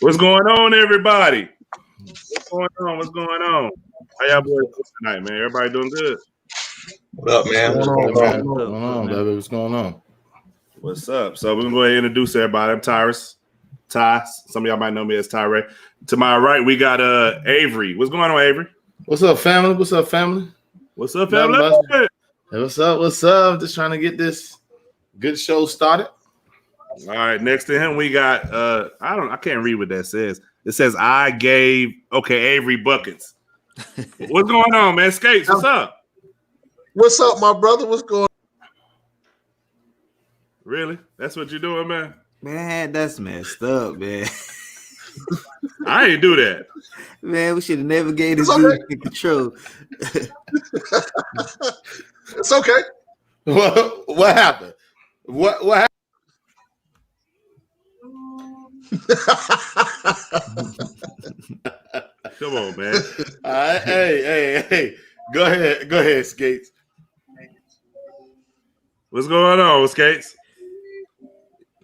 What's going on, everybody? What's going on? How y'all boys doing tonight, man? Everybody doing good? What up, man? What's going on, baby? What's going on? What's up? So we're gonna go ahead and introduce everybody. I'm Tyrus. Ty. Some of y'all might know me as Ty. To my right, we got Avery. What's going on, Avery? What's up, family? What's up, family? What's up, family? Hey, what's up? What's up? Just trying to get this good show started. All right, next to him we got I can't read what that says. It says I gave Avery buckets. What's going on, man? Skates, what's up? What's up, my brother? What's going on? Really? That's what you're doing, man? Man, that's messed up, man. I ain't do that. Man, we should have never gave this dude control. It's okay. What happened? What happened? Come on, man. All right, hey. Go ahead, Skates. What's going on, Skates?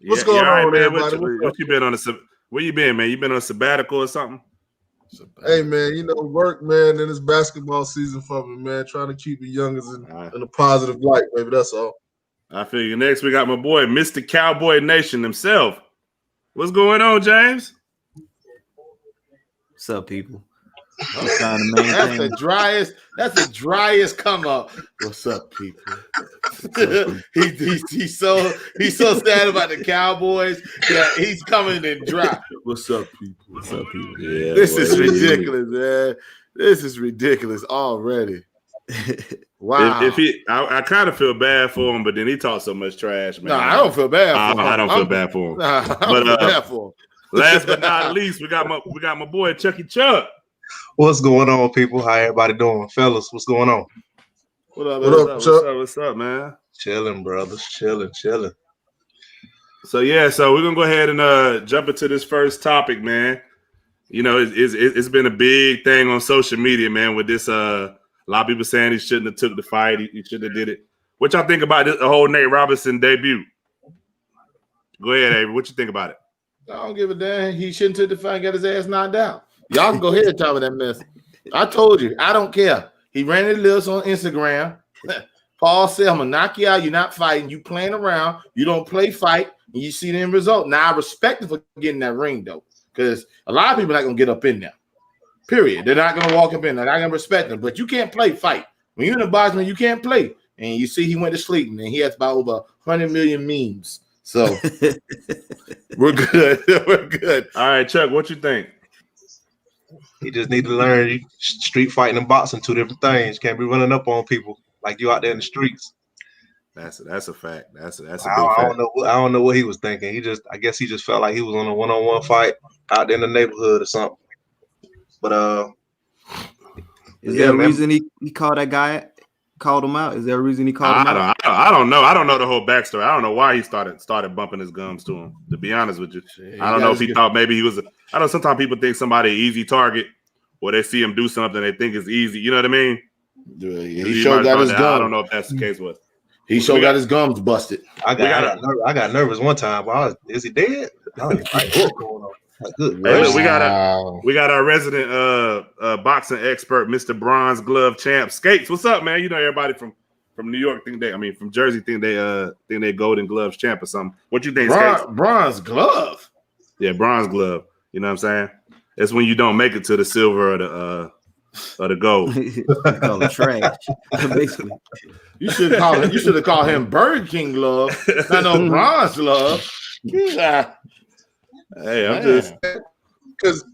What's going on, man? everybody? What you been on where you been, man? You been on a sabbatical or something? Hey, man, work, man, and it's basketball season for me, man. Trying to keep the youngers in a positive light, baby. That's all. I feel you. Next, we got my boy, Mr. Cowboy Nation himself. What's going on, James? What's up, people? I'm trying to maintain. That's the driest come up. What's up, people? he's so sad about the Cowboys that he's coming in dry. What's up, people? What's up, people? Yeah, this is ridiculous, man. This is ridiculous already. Wow. I kind of feel bad for him, but then he talks so much trash, man. No, I don't feel bad for him. I don't feel bad for him. Bad for him. Last but not least, we got my boy Chucky Chuck. What's going on, people? How everybody doing? Fellas, what's going on? What up, Chuck? What's up, man? Chilling, brothers. Chilling. So we're gonna go ahead and jump into this first topic, man. It's been a big thing on social media, man, with this a lot of people saying he shouldn't have took the fight, he shouldn't have did it. What y'all think about the whole Nate Robinson debut? Go ahead, Avery. What you think about it? I don't give a damn. He shouldn't have took the fight and got his ass knocked out. Y'all can go ahead and talk about that mess. I told you, I don't care. He ran his lips on Instagram. Paul said, I'm going to knock you out. You're not fighting. You playing around. You don't play fight. And you see the end result. Now, I respect him for getting that ring, though, because a lot of people are not going to get up in there. Period. They're not going to walk up in there. They're not going to respect him. But you can't play fight. When you're in a boxing, you can't play. And you see he went to sleep, and he has about over 100 million memes. So we're good. We're good. All right, Chuck, what you think? You just need to learn street fighting and boxing, two different things. You can't be running up on people like you out there in the streets. That's a fact. That's a big fact. I don't know what he was thinking. I guess he just felt like he was on a one-on-one fight out there in the neighborhood or something. But is there a reason he called that guy? Called him out? Is there a reason he called him out? I don't know. I don't know the whole backstory. I don't know why he started bumping his gums to him. To be honest with you, I don't know if he thought maybe he was. I know sometimes people think somebody an easy target, or they see him do something they think is easy. You know what I mean? Yeah, he sure got his gums. I don't know if that's the case. He sure got his gums busted. I got nervous one time. Is he dead? What's going on? Good. Hey, look, we got our resident boxing expert, Mr. Bronze Glove Champ Skates. What's up, man? You know everybody from New York from Jersey think they Golden Gloves champ or something. What you think, Skates? Bronze glove. Yeah, bronze glove. You know what I'm saying? It's when you don't make it to the silver or the gold. Call it trash. Basically. You should have called him Burger King glove, not no bronze glove. Yeah. Hey, I'm just because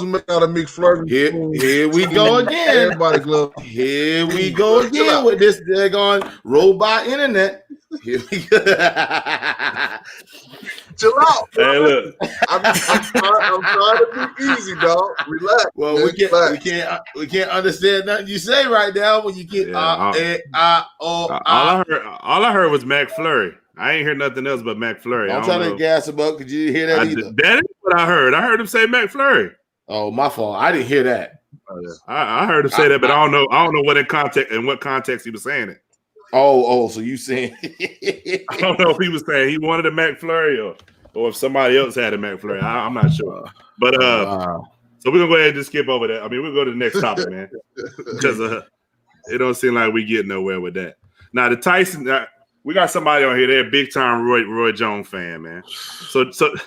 make out of McFlurry. Here we go again. Everybody glove. Here we go again with this daggone robot internet. Here we go. Chill out. Hey, look. I'm trying to be easy, dog. Relax. Well, man. we can't understand nothing you say right now when you get All I heard was McFlurry. I ain't hear nothing else but McFlurry. I'm trying to gas him up because you didn't hear that either. That is what I heard. I heard him say McFlurry. Oh, my fault. I didn't hear that. I heard him say that, but I don't know in what context he was saying it. Oh, so you saying I don't know if he was saying he wanted a McFlurry or if somebody else had a McFlurry. I'm not sure. But so we're gonna go ahead and just skip over that. I mean, we'll go to the next topic, man, because it don't seem like we get nowhere with that. Now the Tyson, we got somebody on here. They're a big time Roy Jones fan, man. So Chuck,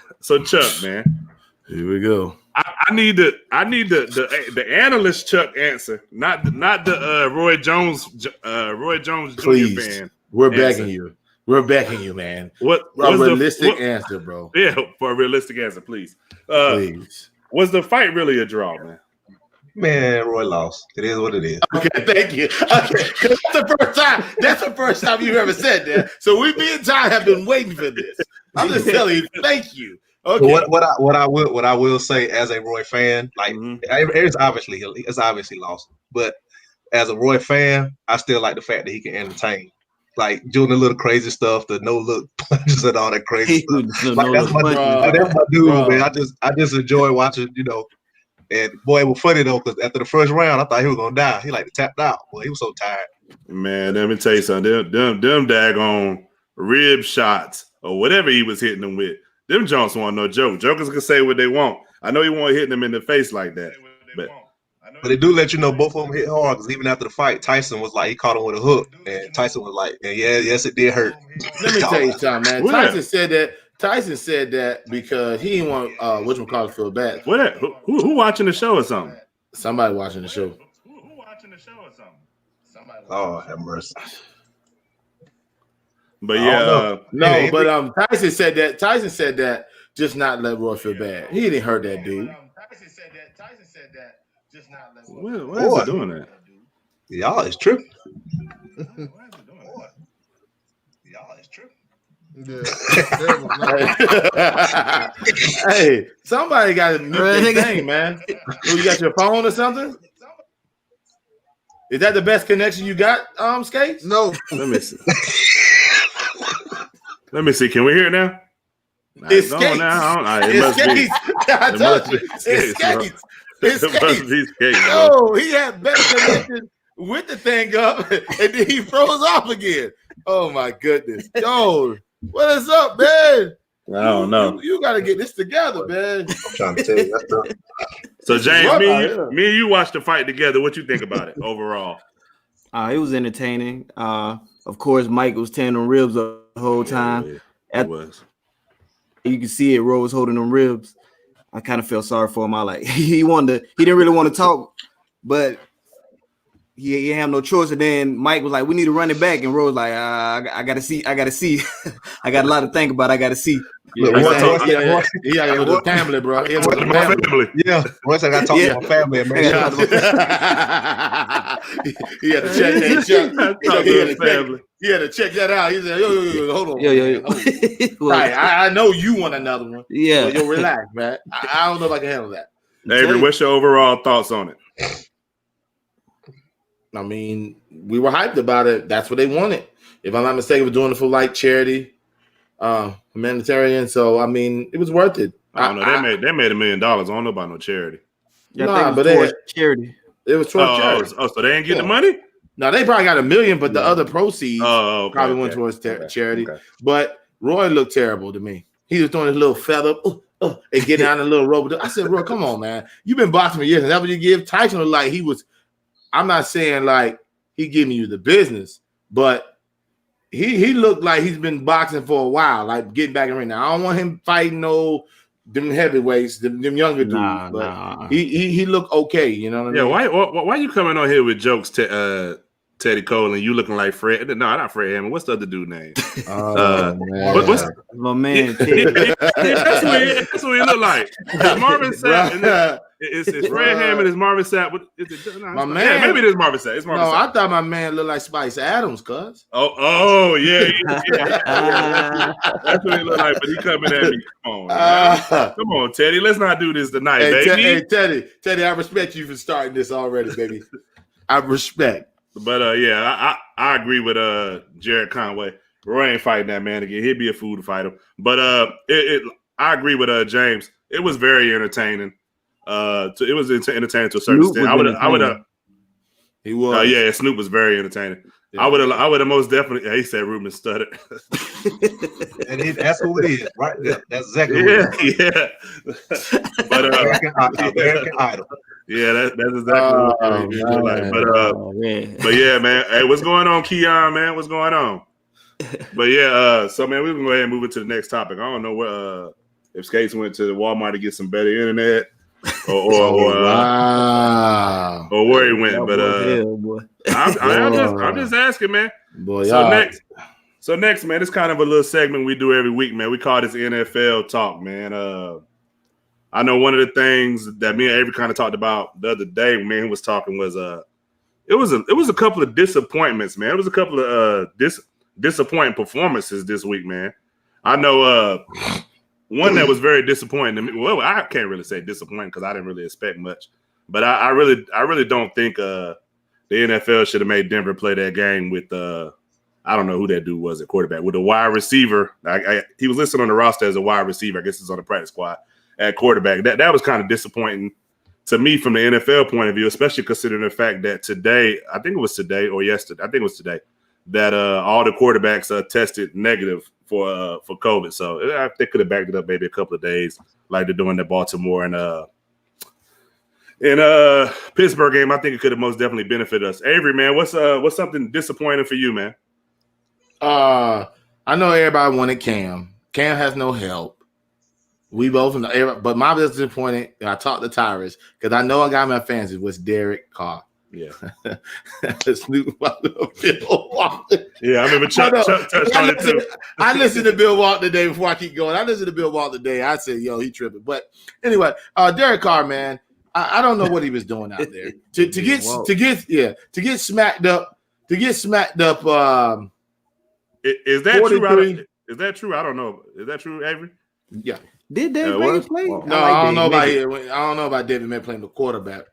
man, here we go. I need the analyst Chuck answer, not the Roy Jones Please. Jr. fan. We're begging you. We're begging you, man. What's a realistic answer, bro? Yeah, for a realistic answer, please. Please. Was the fight really a draw, man? Man, Roy lost. It is what it is. Okay, thank you. Okay, that's the first time you've ever said that. So me and Ty have been waiting for this. I'm just telling you, thank you. Okay. What I will say as a Roy fan, like it's obviously lost, but as a Roy fan, I still like the fact that he can entertain, like doing the little crazy stuff, the no look punches and all that crazy stuff. Like, that's my dude, man. I just enjoy watching, you know. And boy, it was funny though, because after the first round, I thought he was gonna die. He like tapped out. Boy, he was so tired. Man, let me tell you something. Them daggone rib shots or whatever he was hitting them with. Them Jones want no joke. Jokers can say what they want. I know he won't hit them in the face like that, but they do let you know both of them hit hard. Because even after the fight, Tyson was like he caught him with a hook, and Tyson was like, yes, it did hurt." Let me tell you something, man. Tyson said that because he didn't want whatchamacallit feel bad. What? Who watching the show or something? Somebody watching the show. Who watching the show or something? Oh, have mercy. But yeah, Tyson said that just not let Roy feel bad. He didn't hurt that dude. Tyson said that just not let Roy. Why is he doing that? Y'all is tripping. Yeah. Hey, somebody got to mute this thing, man. You got your phone or something? Is that the best connection you got, Skates? No. Let me see. Let me see. Can we hear it now? It's Skates. It's Skates. Oh, he had better connection with the thing up, and then he froze off again. Oh my goodness. Yo, what is up, man? I don't know. You got to get this together, man. I'm trying to tell you. So James, me and you watched the fight together. What you think about it overall? It was entertaining. Of course, Mike was tearing them ribs up the whole time. It was. You can see it. Roy was holding them ribs. I kind of felt sorry for him. He didn't really want to talk, but he didn't have no choice. And then Mike was like, "We need to run it back," and Roy was like, "I gotta see. I got a lot to think about. I gotta see." Yeah, he got to go to the family, bro. He got to my family. Yeah, once I got to talk to my family, man. He had to check that. He had to check that out. He said, "Yo, hold on, yo." Right, I know you want another one. Yeah, yo, relax, man. I don't know if I can handle that. Avery, what's your overall thoughts on it? I mean, we were hyped about it. That's what they wanted. If I'm not mistaken, we're doing it for like charity, humanitarian. So I mean, it was worth it. I don't know. They made $1 million. I don't know about no charity. Yeah, but they had charity. It was towards charity. So they ain't getting the money? No, they probably got $1 million, but the other proceeds probably went towards charity. Okay. But Roy looked terrible to me. He was doing his little feather and getting on a little rope. I said, Roy, come on, man. You've been boxing for years, and that's what you give. Tyson was like he was. I'm not saying like he giving you the business, but he looked like he's been boxing for a while, like getting back in the ring. Now I don't want him fighting them heavyweights, them younger dudes, but he looked okay. You know what I mean? Yeah. Why you coming on here with jokes, Teddy Cole, and you looking like Fred? No, not Fred Hammond. What's the other dude name? Man. What's my man? That's what he look like. Marvin said. It's Fred Hammond. It's Marvin Sapp. My man. Maybe it is Marvin Sapp. It's Marvin Sapp. I thought my man looked like Spice Adams, cuz. Oh, yeah. That's what he look like, but he coming at me. Come on, Teddy. Let's not do this tonight, baby. Teddy, I respect you for starting this already, baby. I respect. But I agree with Jared Conway. Roy ain't fighting that man again. He'd be a fool to fight him. But I agree with James. It was very entertaining. It was entertaining to a certain extent. I would have. He was. Yeah, Snoop was very entertaining. Yeah. I would have most definitely. He said Ruben stuttered. And that's who it is, right there. That's exactly what it is. Yeah. But American Idol. Yeah, that's exactly what it is. But yeah, man. Hey, what's going on, Keon, man? What's going on? But yeah, so man, we can go ahead and move it to the next topic. I don't know where if Skates went to Walmart to get some better internet or where he went. But I'm just asking, man. Boy, so next, man, it's kind of a little segment we do every week, man. We call this NFL talk, man. I know one of the things that me and Avery kind of talked about the other day when man was talking was it was a couple of disappointments, man. It was a couple of disappointing performances this week, man. I know one that was very disappointing to me. Well, I can't really say disappointing because I didn't really expect much, but I really don't think the NFL should have made Denver play that game with I don't know who that dude was at quarterback with a wide receiver. He was listed on the roster as a wide receiver. I guess he's on the practice squad at quarterback. That was kind of disappointing to me from the NFL point of view, especially considering the fact that today, I think it was today or yesterday, I think it was today, that all the quarterbacks tested negative for COVID. So they could have backed it up maybe a couple of days like they're doing at Baltimore and Pittsburgh game. I think it could have most definitely benefited us. Avery, man, what's something disappointing for you, man? I know everybody wanted Cam. Cam has no help. We both know, but my disappointed. I talked to Tyrus because I know I got my fans. It was Derek Carr. Yeah. Snoop Bill Walton. Yeah, I remember Chuck touched on it too. I listened to Bill Walton today before I keep going. I listened to Bill Walton today. I said, yo, he tripping. But anyway, Derek Carr, man, I don't know what he was doing out there. To get smacked up. Is that 43. True? Is that true? I don't know. Is that true, Avery? Yeah. Did David May play? No, I don't know about David May playing the quarterback.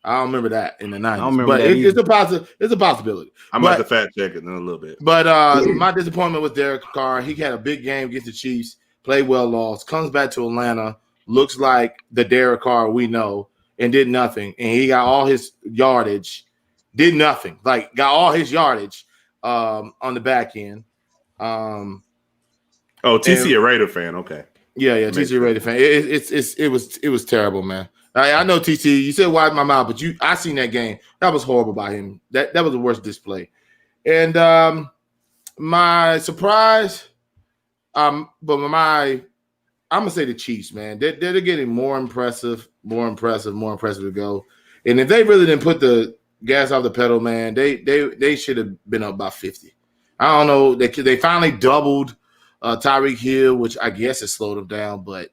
I don't remember that in the 90s. But it's a possibility. I might have to fact check it in a little bit. But my disappointment with Derek Carr, he had a big game against the Chiefs, played well, lost, comes back to Atlanta, looks like the Derek Carr we know, and did nothing. And he got all his yardage, did nothing. Like, got all his yardage on the back end. TC a Raider fan, okay. Yeah, TC Raider fan. It was terrible, man. I know TC. You said wide my mouth, but I seen that game. That was horrible by him. That was the worst display. And my surprise, I'm gonna say the Chiefs, man. They're getting more impressive to go. And if they really didn't put the gas off the pedal, man, they should have been up by 50. I don't know. They finally doubled Tyreek Hill, which I guess has slowed him down. But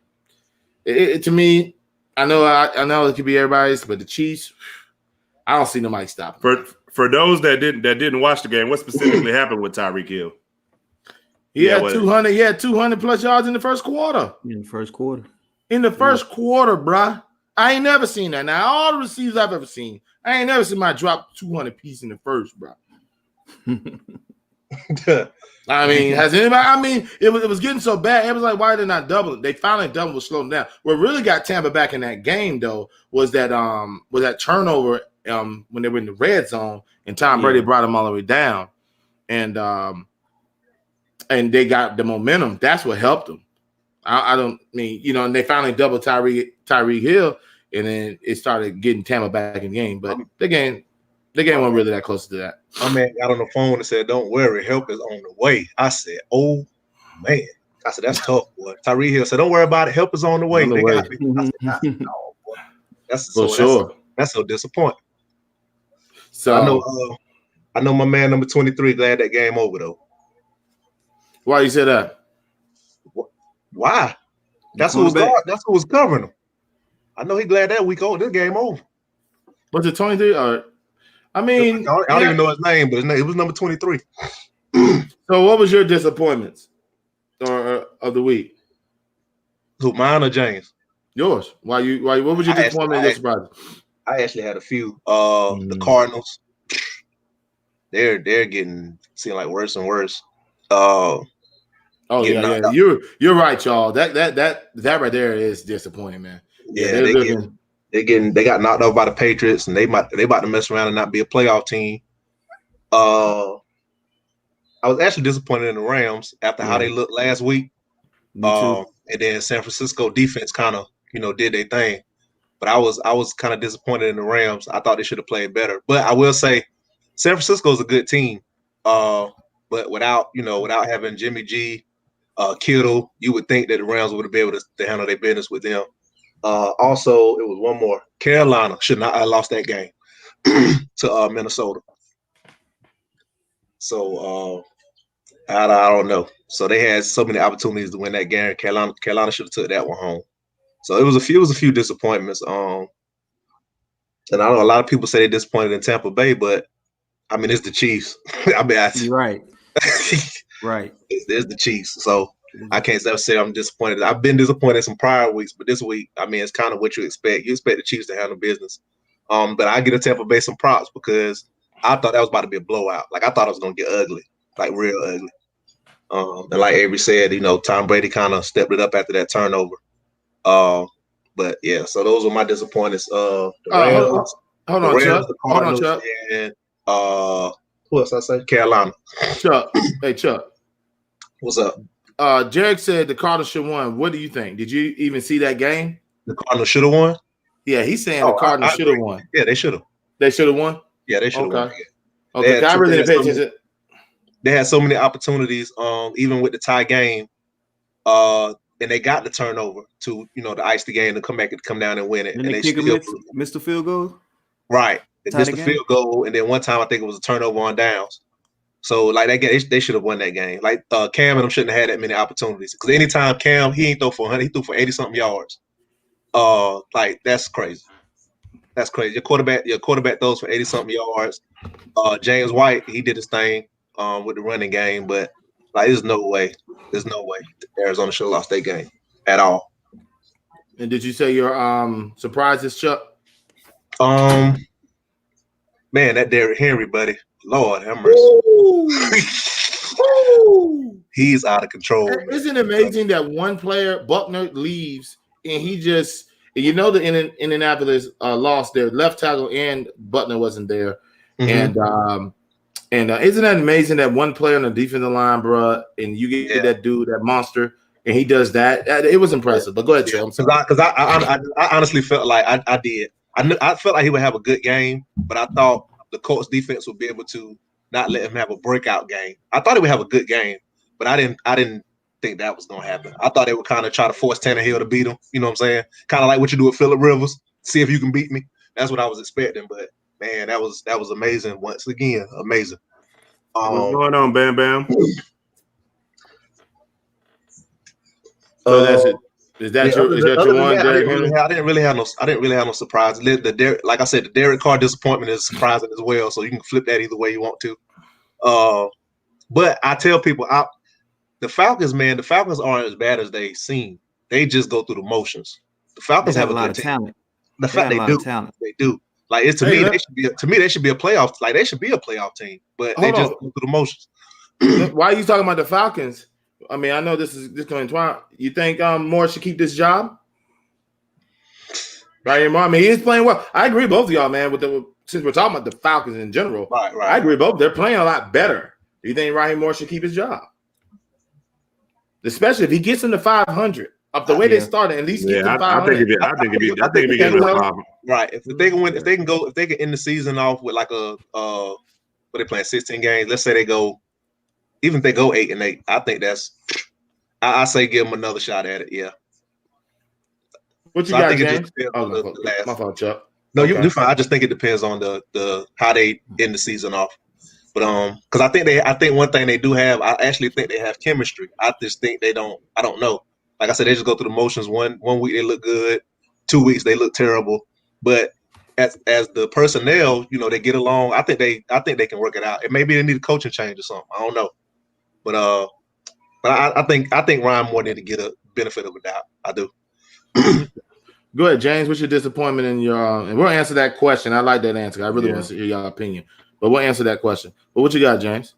to me, I know it could be everybody's, but the Chiefs, I don't see nobody stopping. For those that didn't watch the game, what specifically happened with Tyreek Hill? He had 200 plus yards in the first quarter. In the first quarter. Bruh. I ain't never seen that. Now, all the receivers I've ever seen, I ain't never seen my drop 200 piece in the first, bruh. I mean, has anybody? I mean, it was getting so bad. It was like, why did they not double it? They finally doubled it, slowed them down. What really got Tampa back in that game, though, was that turnover when they were in the red zone, and Tom Brady brought them all the way down, and they got the momentum. That's what helped them. And they finally doubled Tyreek Hill, and then it started getting Tampa back in the game. But the game wasn't really that close to that. My man got on the phone and said, "Don't worry, help is on the way." I said, "Oh man," I said, "That's tough, boy." Tyreek Hill said, "Don't worry about it, help is on the way." I said, "No, boy, that's for sure. That's so disappointing." So I know my man number 23 glad that game over though. Why you say that? Why? That's who was covering him. I know he glad that week over. This game over. Was it 23? Or I mean, I don't even know his name, but it was number 23. So what was your disappointments or of the week? Who, mine or James? Yours. What was your disappointment and surprise? I actually had a few. The Cardinals. They're getting seem like worse and worse. Oh yeah. You're right, y'all. That right there is disappointing, man. Yeah, they got knocked off by the Patriots, and they about to mess around and not be a playoff team. I was actually disappointed in the Rams after how they looked last week. And then San Francisco defense kind of, did their thing. But I was kind of disappointed in the Rams. I thought they should have played better. But I will say San Francisco is a good team. But without having Jimmy G, Kittle, you would think that the Rams would have been able to handle their business with them. Also, it was one more. Carolina should not have lost that game to Minnesota. So I don't know. So they had so many opportunities to win that game. Carolina should have took that one home. So it was a few disappointments. And I know a lot of people say they're disappointed in Tampa Bay, but I mean it's the Chiefs. You're right. Right. It's the Chiefs. So I can't say I'm disappointed. I've been disappointed some prior weeks, but this week, I mean, it's kind of what you expect. You expect the Chiefs to handle business. But I give Tampa Bay some props because I thought that was about to be a blowout. Like I thought it was gonna get ugly, like real ugly. And like Avery said, Tom Brady kind of stepped it up after that turnover. But yeah, so those were my disappointments. The Rams, hold on, Chuck. Hold on, Chuck. And who else I say? Carolina. Chuck. Hey, Chuck. What's up? Jarek said the Cardinals should have won. What do you think? Did you even see that game? The Cardinals should have won? Yeah, he's saying the Cardinals should have won. Yeah, they should have. They should have won? Yeah, they should have won. Okay. I really didn't pay attention. They had so many opportunities, even with the tie game, and they got the turnover to, to ice the game, to come back and come down and win it. And they still missed the field goal? Right. They missed the field goal, and then one time I think it was a turnover on downs. So, like, they should have won that game. Like, Cam and them shouldn't have had that many opportunities. Because anytime Cam, he ain't throw for 100, he threw for 80-something yards. Like, that's crazy. That's crazy. Your quarterback throws for 80-something yards. James White, he did his thing with the running game. But, like, there's no way Arizona should have lost that game at all. And did you say your surprises, Chuck? Man, that Derrick Henry, buddy. Lord have mercy. He's out of control. Isn't it amazing that one player, Buckner, leaves and he just, the Indianapolis lost their left tackle and Buckner wasn't there. Mm-hmm. And isn't that amazing that one player on the defensive line, bro, and you get that dude, that monster, and he does that? It was impressive. But go ahead, Joe. Because I honestly felt like I did. I felt like he would have a good game, but I thought the Colts defense would be able to not let him have a breakout game. I thought he would have a good game, but I didn't think that was gonna happen. I thought they would kind of try to force Tannehill to beat him. You know what I'm saying? Kind of like what you do with Phillip Rivers. See if you can beat me. That's what I was expecting. But man, that was amazing. Once again, amazing. What's going on, Bam Bam? So that's it. Is that your one? I didn't really have no surprise. Like I said, the Derek Carr disappointment is surprising as well. So you can flip that either way you want to. But I tell people, the Falcons aren't as bad as they seem. They just go through the motions. The Falcons have a lot of talent. The fact they do. Like it's to me, they should be a playoff. Like they should be a playoff team, but they just go through the motions. Why are you talking about the Falcons? I mean, I know this going to. You think Moore should keep this job? Right, I mean, he's playing well. I agree, both of y'all, man. Since we're talking about the Falcons in general, right. I agree, both. They're playing a lot better. Do you think Raheem Moore should keep his job? Especially if he gets into 500. Up the way they started, at least get to 500. I think it'd be a problem. Right. If they can win, if they can end the season off with like what they playing 16 games. Let's say they go, even if they go 8-8, I think that's. I say give them another shot at it. Yeah. What you got, James? My fault, Chuck. No, you're fine. I just think it depends on the how they end the season off. But because I think one thing they do have, I actually think they have chemistry. I just think they don't. I don't know. Like I said, they just go through the motions. One week they look good, 2 weeks they look terrible, but as the personnel, you know, they get along. I think they can work it out. And maybe they need a coaching change or something. I don't know, but I think Ryan Moore need to get a benefit of a doubt. I do. Go ahead, James. What's your disappointment in your? And we'll answer that question. I like that answer. I really want to hear your opinion, but we'll answer that question. But what you got, James?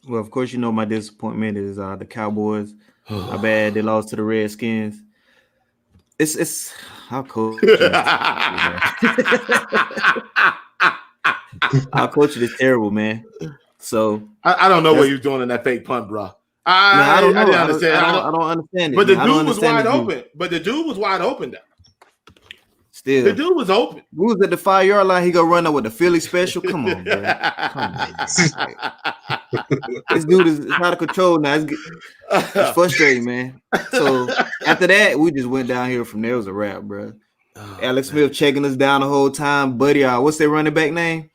Well, of course, you know my disappointment is the Cowboys. How bad they lost to the Redskins. It's how coach. Our coach is terrible, man. So I don't know what you're doing in that fake punt, bro. I don't know. I didn't understand. I don't understand it. But the man. dude was wide open. But the dude was wide open though. Still, the dude was open. We was at the 5-yard line. He gonna run up with the Philly special. Come on, bro. Come on. This dude is out of control now. It's frustrating, man. So after that, we just went down here from there. It was a wrap, bro. Alex Smith checking us down the whole time. Buddy, what's their running back name?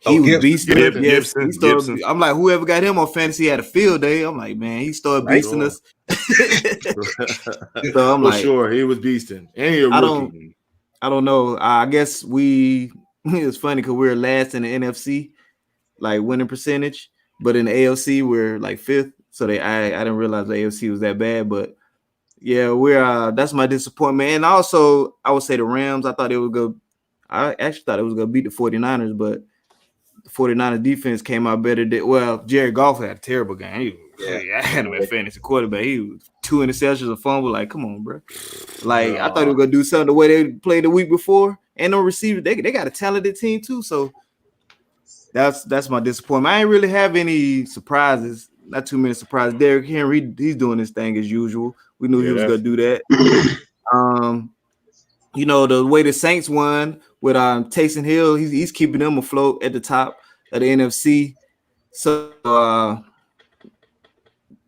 He was beasting. Gibson. I'm like, whoever got him on fantasy had a field day. I'm like, man, he started beasting us. So I'm like, sure, he was beasting. And he a rookie. I don't know. I guess it's funny because we're last in the NFC, like winning percentage, but in the AFC we're like 5th. So I didn't realize the AFC was that bad, but yeah, that's my disappointment. And also I would say the Rams. I actually thought it was gonna beat the 49ers, but the 49ers defense came out better. Jared Goff had a terrible game. I had him at fantasy quarterback. He was 2 interceptions, a fumble. Like, come on, bro. Like, I thought he was gonna do something the way they played the week before. And no receiver, they got a talented team too. So that's my disappointment. I ain't really have any surprises. Not too many surprises. Derrick Henry, he's doing his thing as usual. We knew he was gonna do that. You know, the way the Saints won with Taysom Hill, he's keeping them afloat at the top of the NFC. So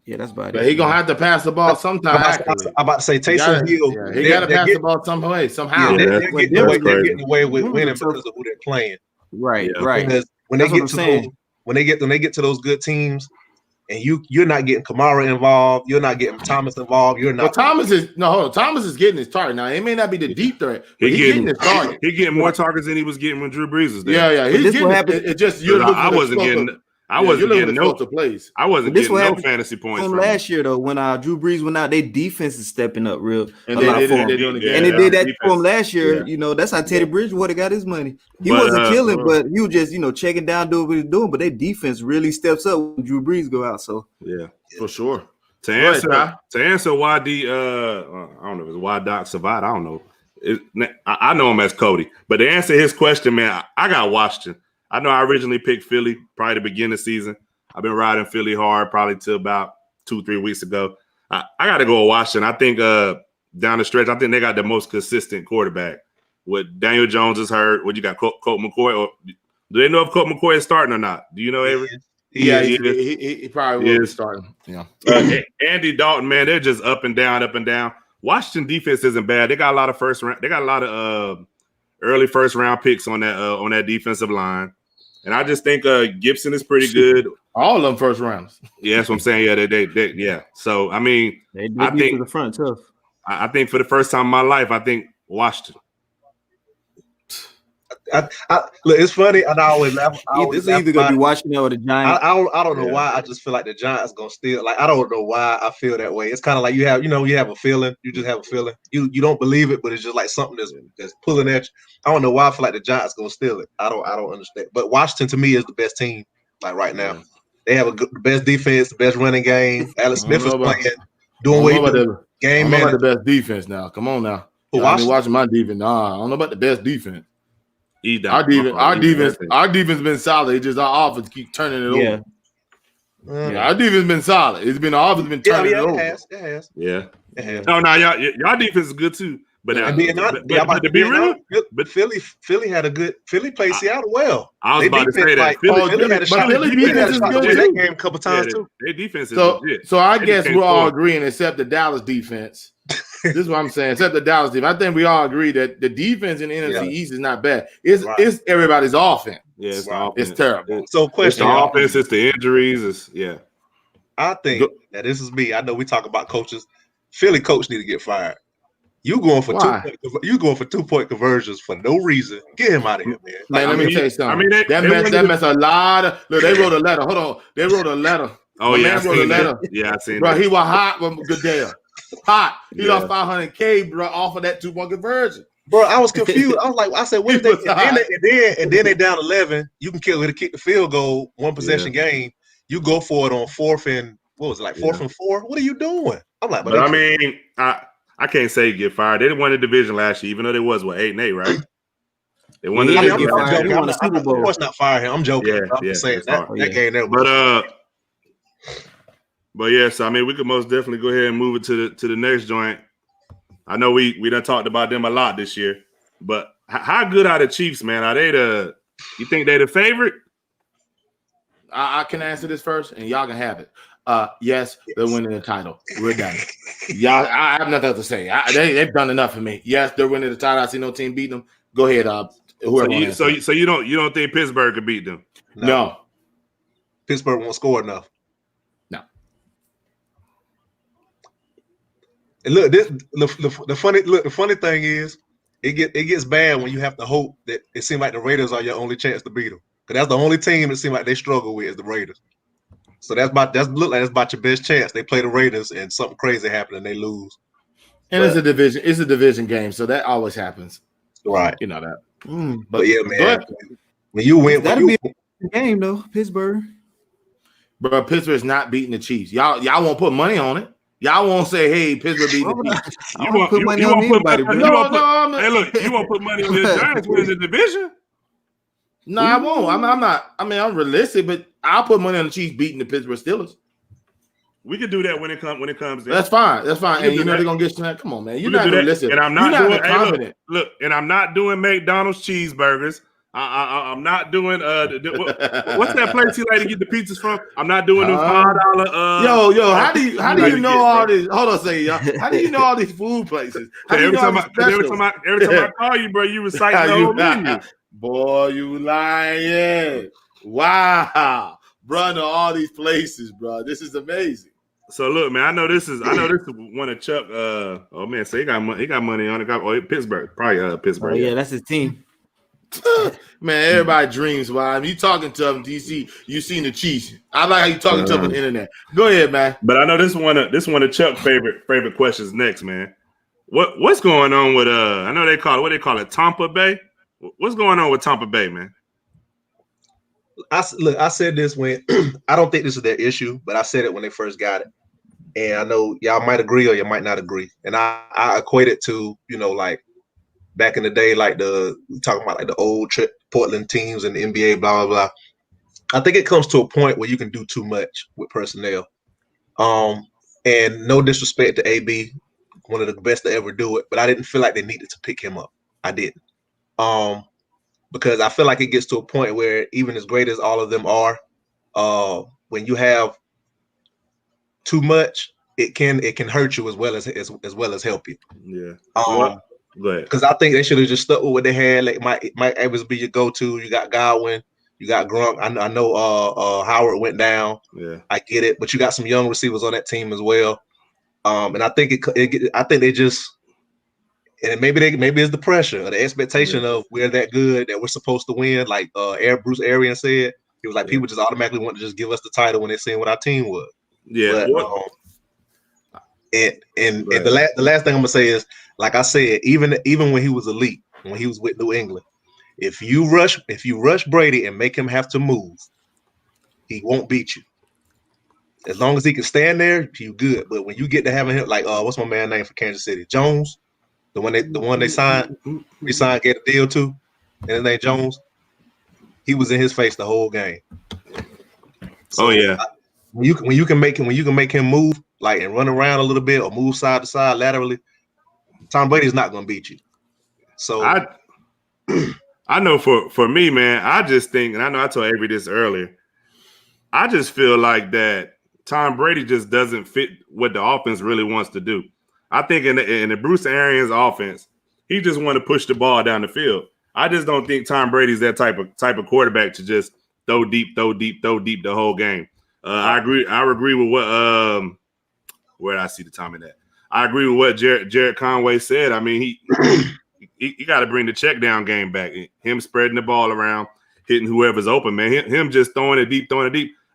yeah, that's about it. He's gonna have to pass the ball sometime. I'm about to say Taysom Hill. He got to pass the ball some way, somehow. They're getting away with winning because of who they're playing. Right. Because when they get to those good teams, and you're not getting Kamara involved, you're not getting Thomas involved. You're not. Well, Thomas is getting his target now. It may not be the deep threat, but he's getting his target. He's getting more targets than he was getting when Drew Brees was there. Yeah. He's getting it. Just I wasn't getting no plays. I wasn't getting no fantasy points from last year though. When Drew Brees went out, their defense is stepping up real. And they did that for him last year. Yeah. You know, that's how Teddy Bridgewater got his money. He wasn't killing, but he was just checking down, doing what he was doing. But their defense really steps up when Drew Brees go out. So yeah, for sure. To answer why I don't know if it's why Doc survived. I don't know. I know him as Cody, but to answer his question, man, I got Washington. I know I originally picked Philly probably the beginning of the season. I've been riding Philly hard probably till about 2-3 weeks ago. I got to go with Washington. I think down the stretch, I think they got the most consistent quarterback. With Daniel Jones is hurt. What you got, Colt McCoy? Or do they know if Colt McCoy is starting or not? Do you know, Avery? He probably will be starting. Yeah. Andy Dalton, man, they're just up and down, up and down. Washington defense isn't bad. They got a lot of first round. They got a lot of early first round picks on that defensive line. And I just think Gibson is pretty good. All of them first rounds. Yeah, that's what I'm saying. Yeah, they yeah. So I mean, I think to the front tough. I think for the first time in my life, I think Washington. Look, it's funny, and I always laugh. This is either gonna be Washington or the Giants. I don't know why. I just feel like the Giants gonna steal. Like I don't know why I feel that way. It's kind of like you have a feeling. You just have a feeling. You don't believe it, but it's just like something that's pulling at you. I don't know why I feel like the Giants gonna steal it. I don't understand. But Washington to me is the best team. Like right now, they have the best defense, the best running game. Alex Smith is playing, doing what he's doing. Game man, the best defense now. Come on now. I've been watching my defense. Nah, I don't know about the best defense. Our defense been solid. It's just our offense keep turning it over. Yeah, our defense been solid. It's been our offense been turning it over. It has. Yeah. No, y'all defense is good too. But to be real, but Philly had a good. Philly played Seattle well. I was about to say that. Philly had a shot. Philly defense is good that game a couple times too. Their defense is legit. So I guess we're all agreeing, except the Dallas defense. This is what I'm saying. Except the Dallas defense, I think we all agree that the defense in the NFC East is not bad. It's everybody's offense. Yeah, it's terrible. So question: the offense, it's the injuries. I think that this is me. I know we talk about coaches. Philly coach need to get fired. You going for Why? 2-point conversions for no reason. Get him out of here, man. Man, let me tell you something. That mess a lot of. Look, they wrote a letter. Hold on, they wrote a letter. Oh My yeah, man wrote a letter. Yeah, I seen Bro, that. he was hot with Goodell. Hot. He Yeah. lost $500K, bro, off of that 2-point conversion. Bro, I was confused. I said, what is that? And then they down 11. You can kick the field goal, one possession game. You go for it on 4th and what was it, like 4th and 4? What are you doing? I'm like, but I mean, I can't say get fired. They didn't win the division last year, even though they was 8-8, right? They won the division last year. They won the Super Bowl. Of course not fire him. I'm joking. Yeah, I'm just saying that game there. But yeah, so I mean, we could most definitely go ahead and move it to the next joint. I know we done talked about them a lot this year, but how good are the Chiefs, man? Are they you think they the favorite? I can answer this first, and y'all can have it. Yes, they're winning the title. We're done. Y'all, I have nothing else to say. They've done enough for me. Yes, they're winning the title. I see no team beating them. Go ahead, whoever. So you don't think Pittsburgh could beat them? No. Pittsburgh won't score enough. No. And look, the funny thing is, it gets bad when you have to hope that it seems like the Raiders are your only chance to beat them. Because that's the only team that seems like they struggle with is the Raiders. So that's about your best chance. They play the Raiders and something crazy happens and they lose. And it's a division game, so that always happens. Right. You know that. But yeah, man. When you win, that'll be a game though, Pittsburgh. Bro, Pittsburgh's not beating the Chiefs. Y'all won't put money on it. Y'all won't say, "Hey, Pittsburgh beat the Chiefs." You won't put money on anybody, bro. Hey, look, you won't put money on the Giants winning the division. No, I won't. I'm not. I mean, I'm realistic, but I'll put money on the Chiefs beating the Pittsburgh Steelers. We could do that when it comes. That's fine. And you know they're gonna get that. Come on, man. You're not realistic. And I'm not doing confident. Look, and I'm not doing McDonald's cheeseburgers. I'm not doing what's that place you like to get the pizzas from? I'm not doing those $5. Yo, how do you know all this? Hold on a second, y'all. How do you know all these food places? Every time I call you, bro, you recite the whole menu. Boy, you lying. Wow. Bro, to all these places, bro. This is amazing. So look, man, I know this is one of Chuck. Oh man, so he got money on it. Pittsburgh, probably Pittsburgh. Oh yeah, that's his team. Man, everybody dreams. Why? You talking to them? You seen the Chiefs? I like how you talking to them on the internet. Go ahead, man. But I know this one of Chuck's favorite questions next, man. What's going on with I know they call it Tampa Bay. What's going on with Tampa Bay, man? I said this when I don't think this is their issue, but I said it when they first got it, and I know y'all might agree or you might not agree. And I equate it to like back in the day, like we talking about like the old Portland teams and the NBA, blah blah blah. I think it comes to a point where you can do too much with personnel. And no disrespect to AB, one of the best to ever do it, but I didn't feel like they needed to pick him up. I didn't. Because I feel like it gets to a point where even as great as all of them are, when you have too much, it can hurt you as well as help you. Yeah. Go ahead. Because I think they should have just stuck with what they had. Like might able to be your go-to. You got Godwin, you got Gronk. I know Howard went down. Yeah, I get it, but you got some young receivers on that team as well. And I think I think they just. And maybe it's the pressure or the expectation of we're that good that we're supposed to win. Like Bruce Arians said, he was like people just automatically want to just give us the title when they seen what our team was. Yeah. But, and the last thing I'm gonna say is, like I said, even when he was elite, when he was with New England, if you rush Brady and make him have to move, he won't beat you. As long as he can stand there, you good. But when you get to having him like what's my man name for Kansas City? Jones. The one they signed, get a deal to, and his name Jones. He was in his face the whole game. So, when you can make him move like and run around a little bit or move side to side laterally, Tom Brady's not going to beat you. So I know for me, man, I just think, and I know I told Avery this earlier. I just feel like that Tom Brady just doesn't fit what the offense really wants to do. I think in the Bruce Arians offense, he just want to push the ball down the field. I just don't think Tom Brady's that type of quarterback to just throw deep the whole game. I agree with what where did I see the timing at? I agree with what Jared Conway said. I mean, he got to bring the check down game back. Him spreading the ball around, hitting whoever's open, man. Him just throwing it deep.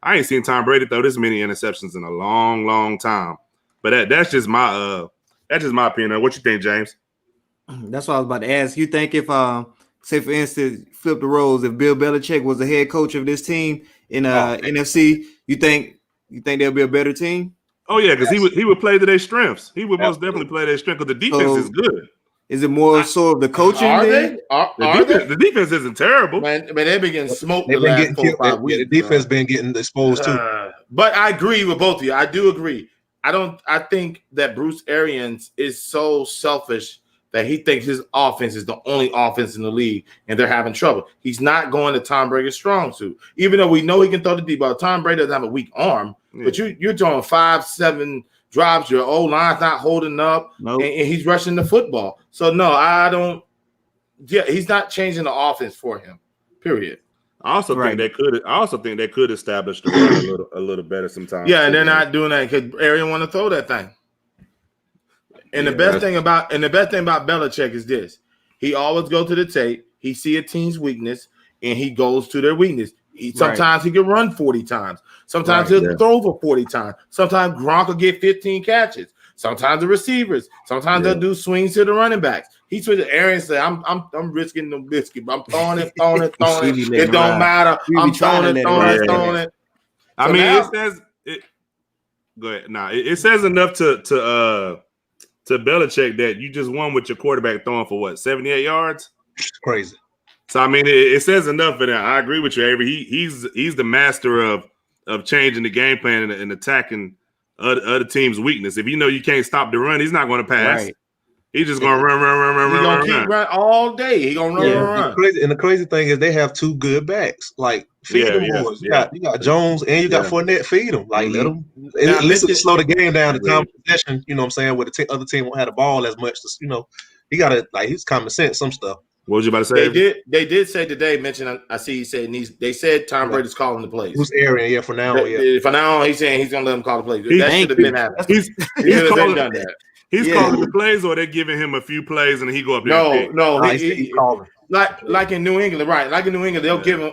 I ain't seen Tom Brady throw this many interceptions in a long, long time. But that's just my opinion. What you think, James? That's what I was about to ask. You think if say for instance, flip the roles, if Bill Belichick was the head coach of this team in NFC, you think they'll be a better team? Oh yeah, because he would play to their strengths. He would most definitely play their strength because the defense is good. Is it more so of the coaching? Are then? they? Are they? The defense isn't terrible. Man, they've been getting smoked They've the been last getting 4 or 5 weeks. The defense been getting exposed too. But I agree with both of you. I do agree. I think that Bruce Arians is so selfish that he thinks his offense is the only offense in the league and they're having trouble. He's not going to Tom Brady's strong suit. Even though we know he can throw the deep ball, Tom Brady doesn't have a weak arm. Yeah. But you're throwing 5-7 drops, your O-line's not holding up, and he's rushing the football. So no, I don't. Yeah, he's not changing the offense for him. Period. I also think they could establish the run a little better sometimes. Yeah, and they're not doing that because Arian want to throw that thing. And the best thing about Belichick is this: he always go to the tape. He see a team's weakness, and he goes to their weakness. Sometimes he can run 40 times. Sometimes he'll throw for 40 times. Sometimes Gronk will get 15 catches. Sometimes the receivers. Sometimes they'll do swings to the running backs. He switched to Arian and said, I'm risking the biscuit. I'm throwing it. It don't matter. I'm throwing it. I mean, it says it. Go ahead. Nah, it says enough to Belichick that you just won with your quarterback throwing for what, 78 yards? It's crazy. So I mean, it says enough for that. I agree with you, Avery. He's the master of changing the game plan and attacking other team's weakness. If you know you can't stop the run, he's not going to pass. Right. He's just going to run. He's going to keep running all day. He's going to run. And the crazy thing is they have 2 good backs. Like feed them boys. You got Jones and you got Fournette. Feed them. Like let them. At least slow the game down. The time possession. You know what I'm saying? Where the other team won't have the ball as much. You know, he got to he's common sense. Some stuff. What was you about to say? They did say today. I see. He said they said Tom Brady's calling the plays. Who's Arian? Yeah, for now. For now, he's saying he's gonna let him call the plays. That should have been happening. He's calling that. He's calling the plays, or they're giving him a few plays and he go up there. No, he calling. Like in New England, right? Like in New England, they'll give him.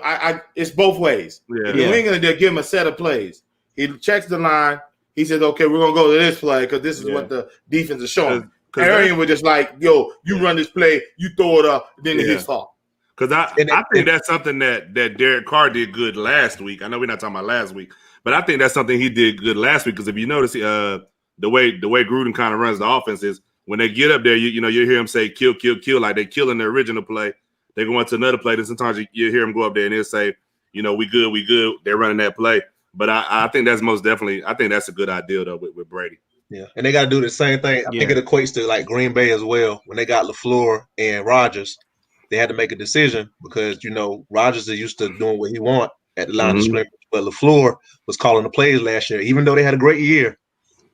It's both ways. Yeah. In New England, they'll give him a set of plays. He checks the line. He says, "Okay, we're gonna go to this play because this is what the defense is showing." Arian was just like, yo, you run this play, you throw it up, then it's his fault. Because I think that's something that Derek Carr did good last week. I know we're not talking about last week, but I think that's something he did good last week. Because if you notice, the way Gruden kind of runs the offense is when they get up there, you hear him say kill, like they're killing the original play. They go into another play. Then sometimes you hear him go up there and they'll say, we good. They're running that play. But I think that's most definitely. I think that's a good idea though with Brady. Yeah, and they got to do the same thing. I think it equates to like Green Bay as well. When they got LaFleur and Rodgers, they had to make a decision because Rodgers is used to doing what he want at the line of scrimmage, but LaFleur was calling the plays last year, even though they had a great year.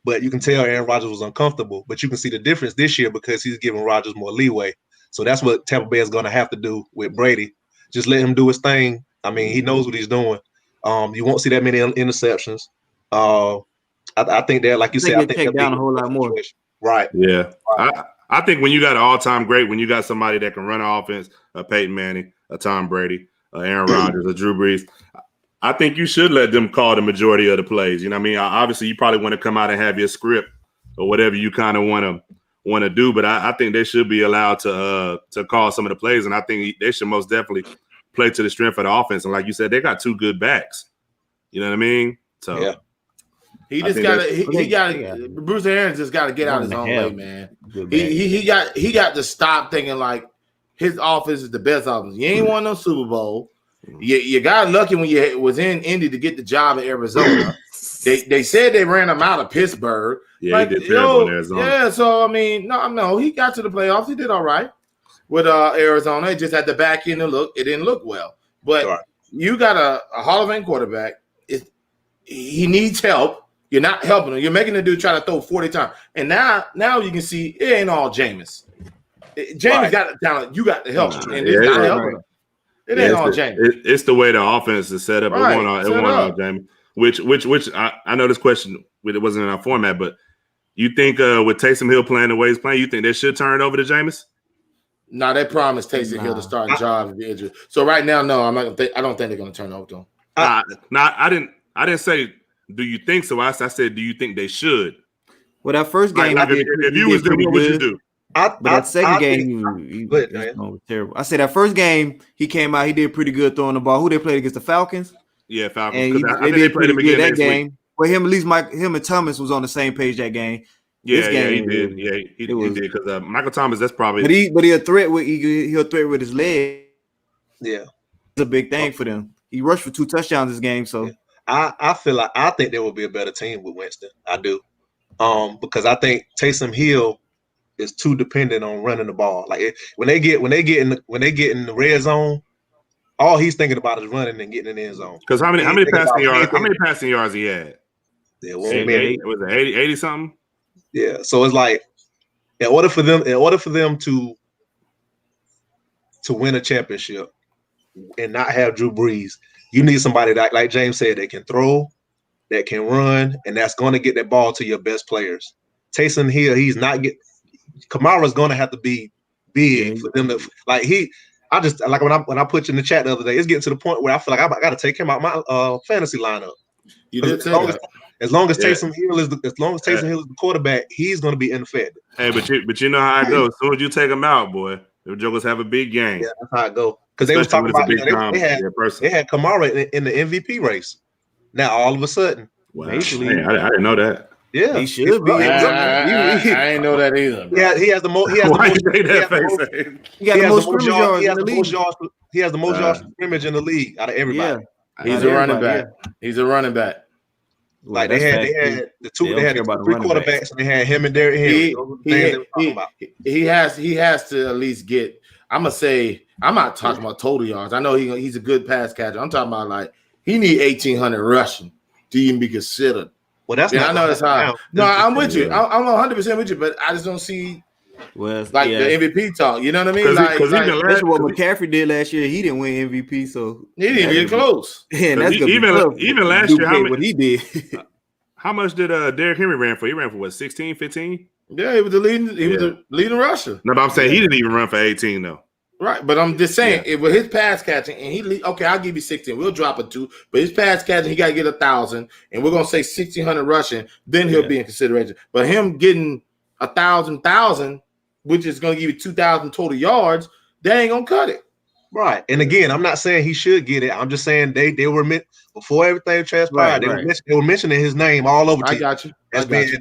But you can tell Aaron Rodgers was uncomfortable. But you can see the difference this year because he's giving Rodgers more leeway. So that's what Tampa Bay is going to have to do with Brady. Just let him do his thing. I mean, he knows what he's doing. You won't see that many interceptions. I think that, like you said, I think take down a whole lot more. Right. Yeah. I think when you got an all-time great, when you got somebody that can run an offense, a Peyton Manning, a Tom Brady, a Aaron Rodgers, a Drew Brees, I think you should let them call the majority of the plays. You know what I mean? Obviously, you probably want to come out and have your script or whatever you kind of want to do, but I think they should be allowed to call some of the plays, and I think they should most definitely play to the strength of the offense. And like you said, they got 2 good backs. You know what I mean? So yeah. He just got Bruce Arians just got to get out his own way, man. He got to stop thinking like his offense is the best offense. You ain't won no Super Bowl. You got lucky when you was in Indy to get the job in Arizona. They said they ran him out of Pittsburgh. Yeah, he did terrible in Arizona. Yeah, so I mean, no, he got to the playoffs. He did all right with Arizona. It just had the back end it didn't look well. But you got a Hall of Fame quarterback. He needs help. You're not helping him. You're making the dude try to throw 40 times. And now you can see it ain't all Jameis. Jameis got the talent. You got to help him. And it's not helping him. It ain't all Jameis. It's the way the offense is set up. It won all Jameis. Which I know this question, it wasn't in our format, but You think with Taysom Hill playing the way he's playing, you think they should turn it over to Jameis? No, they promised Taysom Hill to start a job if he injured. So right now, no, I'm not. I don't think they're going to turn it over to him. I didn't say. Do you think so? I said, do you think they should? Well, that first game, if you was them, what would you do? But that second game, he was terrible. I said that first game, he came out, he did pretty good throwing the ball. Who they played against? The Falcons? Yeah, Falcons. And I think they played him again that game. Week. Well, him and Thomas was on the same page that game. Yeah, he did. Yeah, he did because Michael Thomas. That's probably. But he'll threat with his leg. Yeah, it's a big thing for them. He rushed for 2 touchdowns this game. So I feel like I think there will be a better team with Winston. I do, because I think Taysom Hill is too dependent on running the ball. Like when they get in the red zone, all he's thinking about is running and getting in the end zone. Because how many passing yards? How many passing yards he had? Yeah, was it 80 something? Yeah. So it's like in order for them to win a championship and not have Drew Brees, you need somebody that, like James said, that can throw, that can run, and that's going to get that ball to your best players. Taysom Hill, Kamara's going to have to be big for them to I just like when I put you in the chat the other day, it's getting to the point where I feel like I got to take him out my fantasy lineup. You did say that. As long as Taysom Hill is the quarterback, he's going to be ineffective. Hey, but you know how it goes. As soon as you take him out, boy, the Jokers have a big game. Yeah, that's how it goes. Because they was talking about they had Kamara in the MVP race. Now all of a sudden, wow. I didn't know that. Yeah, he should be. I ain't know that either. Yeah, he has the most. He has the most yards from scrimmage in the league out of everybody. Yeah. He's a running back. He's a running back. Like they had the three quarterbacks, and they had him and Derrick Henry. He has to at least get. I'm gonna say I'm not talking about total yards. I know he's a good pass catcher. I'm talking about like he need 1,800 rushing to even be considered. Well, that's I know that's high. No, I'm with you. I'm 100% with you, but I just don't see the MVP talk. You know what I mean? Because that's what McCaffrey did last year. He didn't win MVP, so he didn't get close. Yeah, that's even last year. What he did. How much did Derrick Henry ran for? He ran for what, 16, 15? Yeah, he was the leading. He was the leading rusher. No, but I'm saying he didn't even run for 18 though. Right, but I'm just saying, if with his pass catching, and I'll give you 16. We'll drop it 2, but his pass catching, he got to get 1,000, and we're gonna say 1,600 rushing. Then he'll be in consideration. But him getting 1,000, which is gonna give you 2,000 total yards, that ain't gonna cut it. Right, and again, I'm not saying he should get it. I'm just saying they were before everything transpired. They were mentioning his name all over. I got you. I think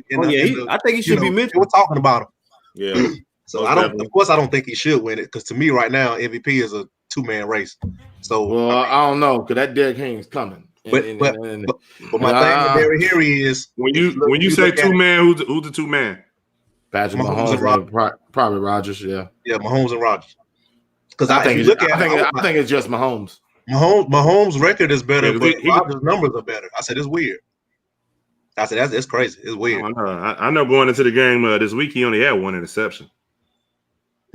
he should be mentioned. We're talking about him. Yeah. So I don't think he should win it because to me right now MVP is a 2-man race. So I don't know because that Derrick Henry's coming. But my thing with Derrick Henry is when you say 2-man, who's the 2-man? Patrick Mahomes, probably Rodgers. Yeah, Mahomes and Rodgers. Because I think it's just Mahomes. Mahomes' record is better, but Rodgers' numbers are better. I said it's weird. I said it's crazy. It's weird. I know going into the game this week, he only had 1 interception.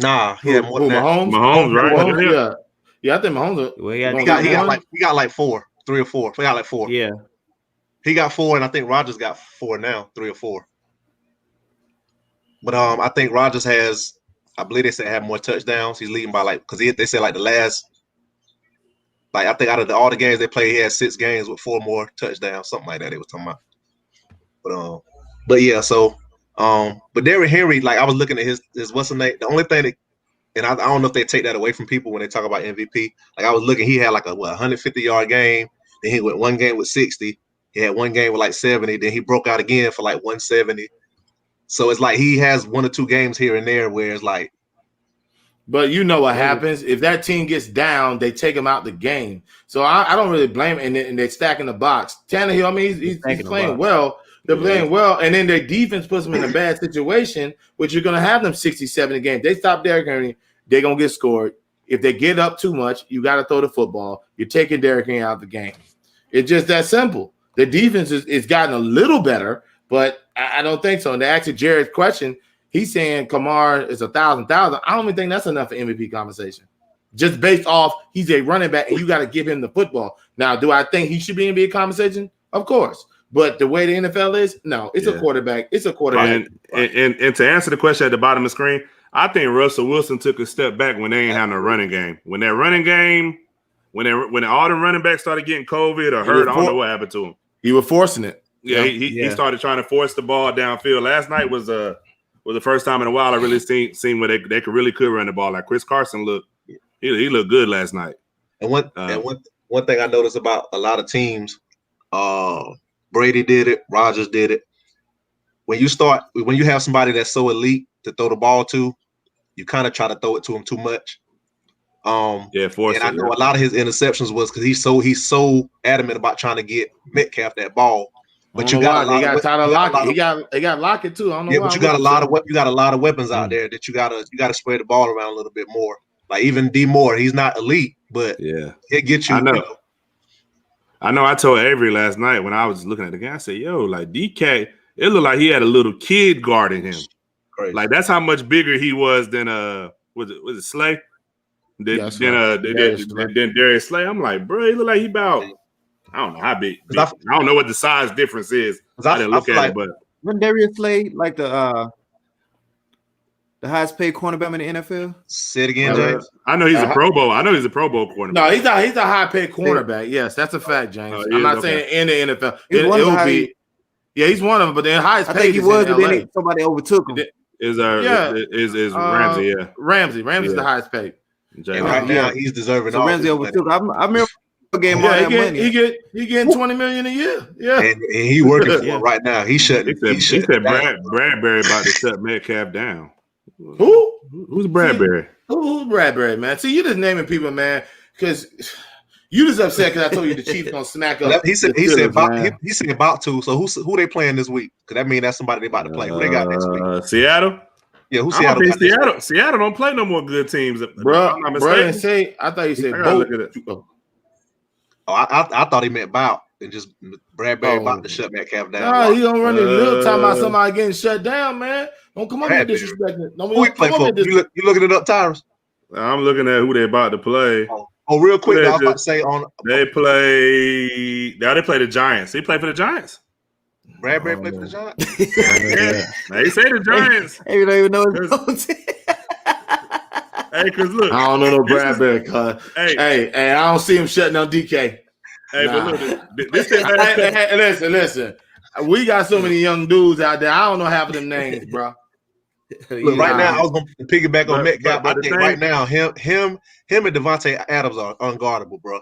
Nah, he had more than that. Mahomes, right? Yeah, I think Mahomes. Well, he got like 4, 3 or 4. He got like 4. Yeah, he got 4, and I think Rodgers got 4 now, 3 or 4. But I think Rodgers has. I believe they said have more touchdowns. He's leading by because they said like the last. Like I think out of all the games they played, he had 6 games with 4 more touchdowns, something like that. They was talking about. But yeah, so. But Derrick Henry, like I was looking at his what's the name? The only thing and I don't know if they take that away from people when they talk about MVP. Like I was looking, he had like a 150-yard game. Then he went 1 game with 60. He had 1 game with like 70. Then he broke out again for like 170. So it's like he has 1 or 2 games here and there where it's like. But you know what happens if that team gets down, they take him out the game. So I don't really blame him, and they're stacking the box. Tannehill, I mean, he's playing well. They're playing well, and then their defense puts them in a bad situation, which you're going to have them 60, 70 games. They stop Derrick Henry, they're going to get scored. If they get up too much, you got to throw the football. You're taking Derrick Henry out of the game. It's just that simple. The defense is gotten a little better, but I don't think so. And to answer Jared's question, he's saying Kamara is 1,000. I don't even think that's enough for MVP conversation. Just based off he's a running back, and you got to give him the football. Now, do I think he should be in NBA conversation? Of course. But the way the NFL is, no, it's a quarterback. It's a quarterback. And to answer the question at the bottom of the screen, I think Russell Wilson took a step back when they ain't have no running game. When that running game, when all the running backs started getting COVID or hurt, I don't know what happened to him. He was forcing it. Yeah, he started trying to force the ball downfield. Last night was the first time in a while I really seen where they could run the ball. Like Chris Carson he looked good last night. And one thing I noticed about a lot of teams, Brady did it, Rodgers did it. When you have somebody that's so elite to throw the ball to, you kind of try to throw it to him too much. I know a lot of his interceptions was because he's so adamant about trying to get Metcalf that ball. But you got Lockett. He got Lockett too. I don't know. Yeah, but you got a lot of weapons out there that you gotta spread the ball around a little bit more. Like even D Moore, he's not elite, but it gets you. I know. I told Avery last night when I was looking at the game, I said, "Yo, like DK, it looked like he had a little kid guarding him. Crazy. Like that's how much bigger he was than was it Slay? Than Darius Slay. I'm like, bro, he look like he about I don't know how big. I don't know what the size difference is. I didn't look at it, but when Darius Slay like the highest paid cornerback in the NFL. Say it again, James. I know he's a Pro Bowl. I know he's a Pro Bowl cornerback. No, he's a high paid cornerback. Yes, that's a fact, James. I'm not saying in the NFL. It will be. Yeah, he's one of them, but the highest paid. I think he was, but then somebody overtook him. Is Ramsey? Yeah, Ramsey's the highest paid. And right now, he's deserving. So Ramsey overtook. I remember game on that money. He getting $20 million a year. Yeah, and he working for it right now. He said Bradbury about to shut Metcalf down. Who's Bradbury? Who's Bradbury, man? See, you just naming people, man, because you just upset because I told you the Chiefs gonna smack up. He said about to. So who they playing this week? Because that means that's somebody they about to play. Who they got next week? Seattle. Yeah, who's Seattle? Seattle don't play no more good teams, bro. I thought he said both. Oh, I thought he meant bout and just Bradbury about to shut Metcalf down. No, he don't run a little time about somebody getting shut down, man. Don't come up here disrespecting. Who he play for? You looking it up, Tyrus? I'm looking at who they about to play. Oh, real quick, I was about to say they play the Giants. He played for the Giants. Bradbury played for the Giants. They say the Giants. Hey, you don't even know his own team. Hey, because look, I don't know no Bradbury. Hey, I don't see him shutting down DK. Hey, but look, this listen. We got so many young dudes out there. I don't know half of them names, bro. Look, right now, I was going to piggyback on Metcalf. I think right now, him and Devontae Adams are unguardable, bro.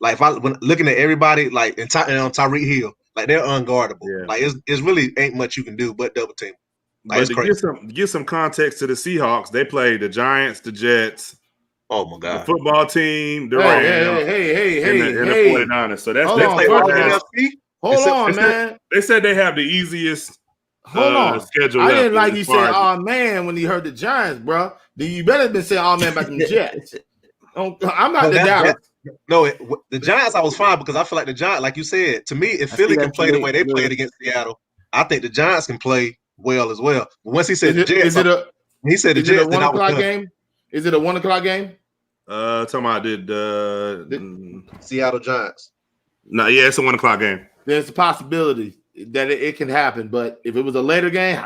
Like when looking at everybody, like and on Tyreek Hill, like they're unguardable. Yeah. Like it's really ain't much you can do but double team. Like, but to give some context to the Seahawks, they play the Giants, the Jets. Oh my God! The football team, the Rams, and the 49ers. So that's hold on, man. They said they have the easiest schedule. I didn't like you said, "Oh man," when he heard the Giants, bro. You better have been saying, "Oh man," about them Jets. I'm not the Dallas. No, the Giants I was fine because I feel like the Giants, like you said, to me, if Philly can play the way they played against Seattle, I think the Giants can play well as well. But once he said the Jets, he said the Jets. 1 o'clock game? Is it a 1 o'clock game? Talking about Seattle Giants. No, yeah, it's a 1 o'clock game. There's a possibility that it can happen, but if it was a later game,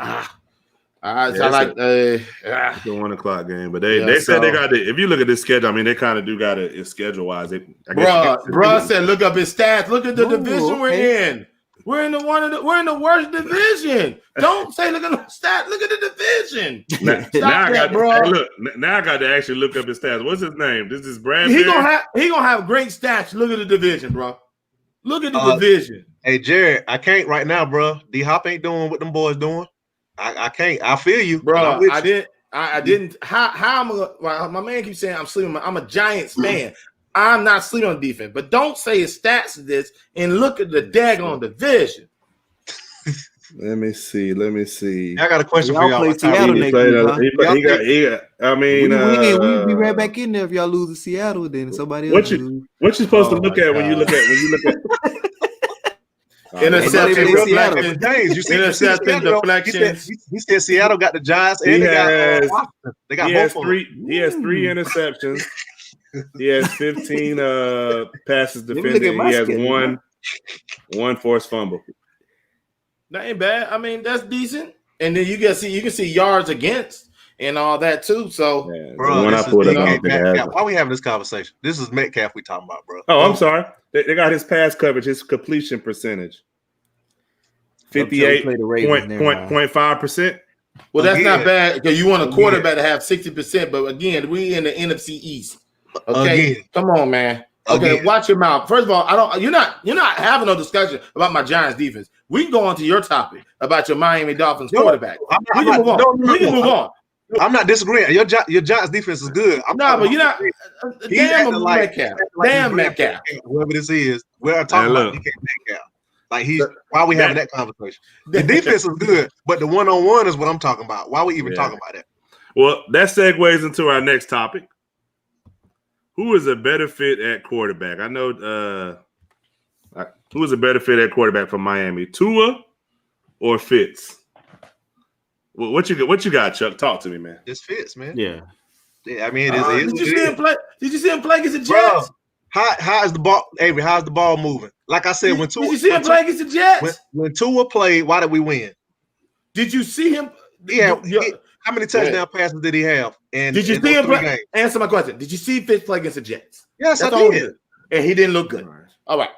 it's a 1 o'clock game. But they said they got it. If you look at this schedule, I mean, they kind of do got it schedule wise. Bro said, look up his stats. Look at the division we're in. We're in the worst division. Don't say look at the stats. Look at the division. Now I got to actually look up his stats. What's his name? This is Brad. He gonna have great stats. Look at the division, bro. Look at the division. Hey Jared, I can't right now, bro. D Hop ain't doing what them boys doing. I can't. I feel you, bro. I didn't. How am I? Well, my man keeps saying I'm sleeping. I'm a Giants fan. I'm not sleeping on defense, but don't say his stats is this and look at the daggone division. Let me see. I got a question for y'all. Play Seattle next week, we'll be right back in there if y'all lose to Seattle. Then somebody else. What you supposed to look at when you look at? Interception deflections. He said Seattle got the Giants and they got both of them. He has 3 interceptions. He has 15 passes defended. He has One forced fumble. That ain't bad. I mean, that's decent. And then you can see yards against and all that too. So, Yeah, Bro, when I pulled it up, Metcalf. Why we having this conversation? This is Metcalf we talking about, bro. oh, I'm sorry. They got his pass coverage, his completion percentage. 58.5%. well, that's Again. not bad because you want a quarterback to have 60%. But again, we in the NFC East. Okay, Again. come on, man. Okay, Again. watch your mouth. First of all, you're not having no discussion about my Giants defense. We can go on to your topic about your Miami Dolphins quarterback. We can move on. I'm not disagreeing. Your Giants defense is good. But you're not. Damn Metcalf. Damn Metcalf. Whoever this is, we're talking about DK Metcalf. Like why are we having that conversation? The defense is good, but the one-on-one is what I'm talking about. Why are we even talking about that? Well, that segues into our next topic. Who is a better fit at quarterback? I know who is a better fit at quarterback for Miami, Tua or Fitz? Well, what you got, Chuck? Talk to me, man. It's Fitz, man. Yeah. I mean, it is. Did you see him play? Did you see him play against the Bro, Jets? how is the ball, Avery? How's the ball moving? Like I said, when Tua, did you see him play against the Jets? When Tua played, why did we win? Did you see him? Yeah. How many touchdown passes did he have? And did you see him play? Answer my question. Did you see Fitz play against the Jets? Yes, That's I did. And he didn't look good. All right.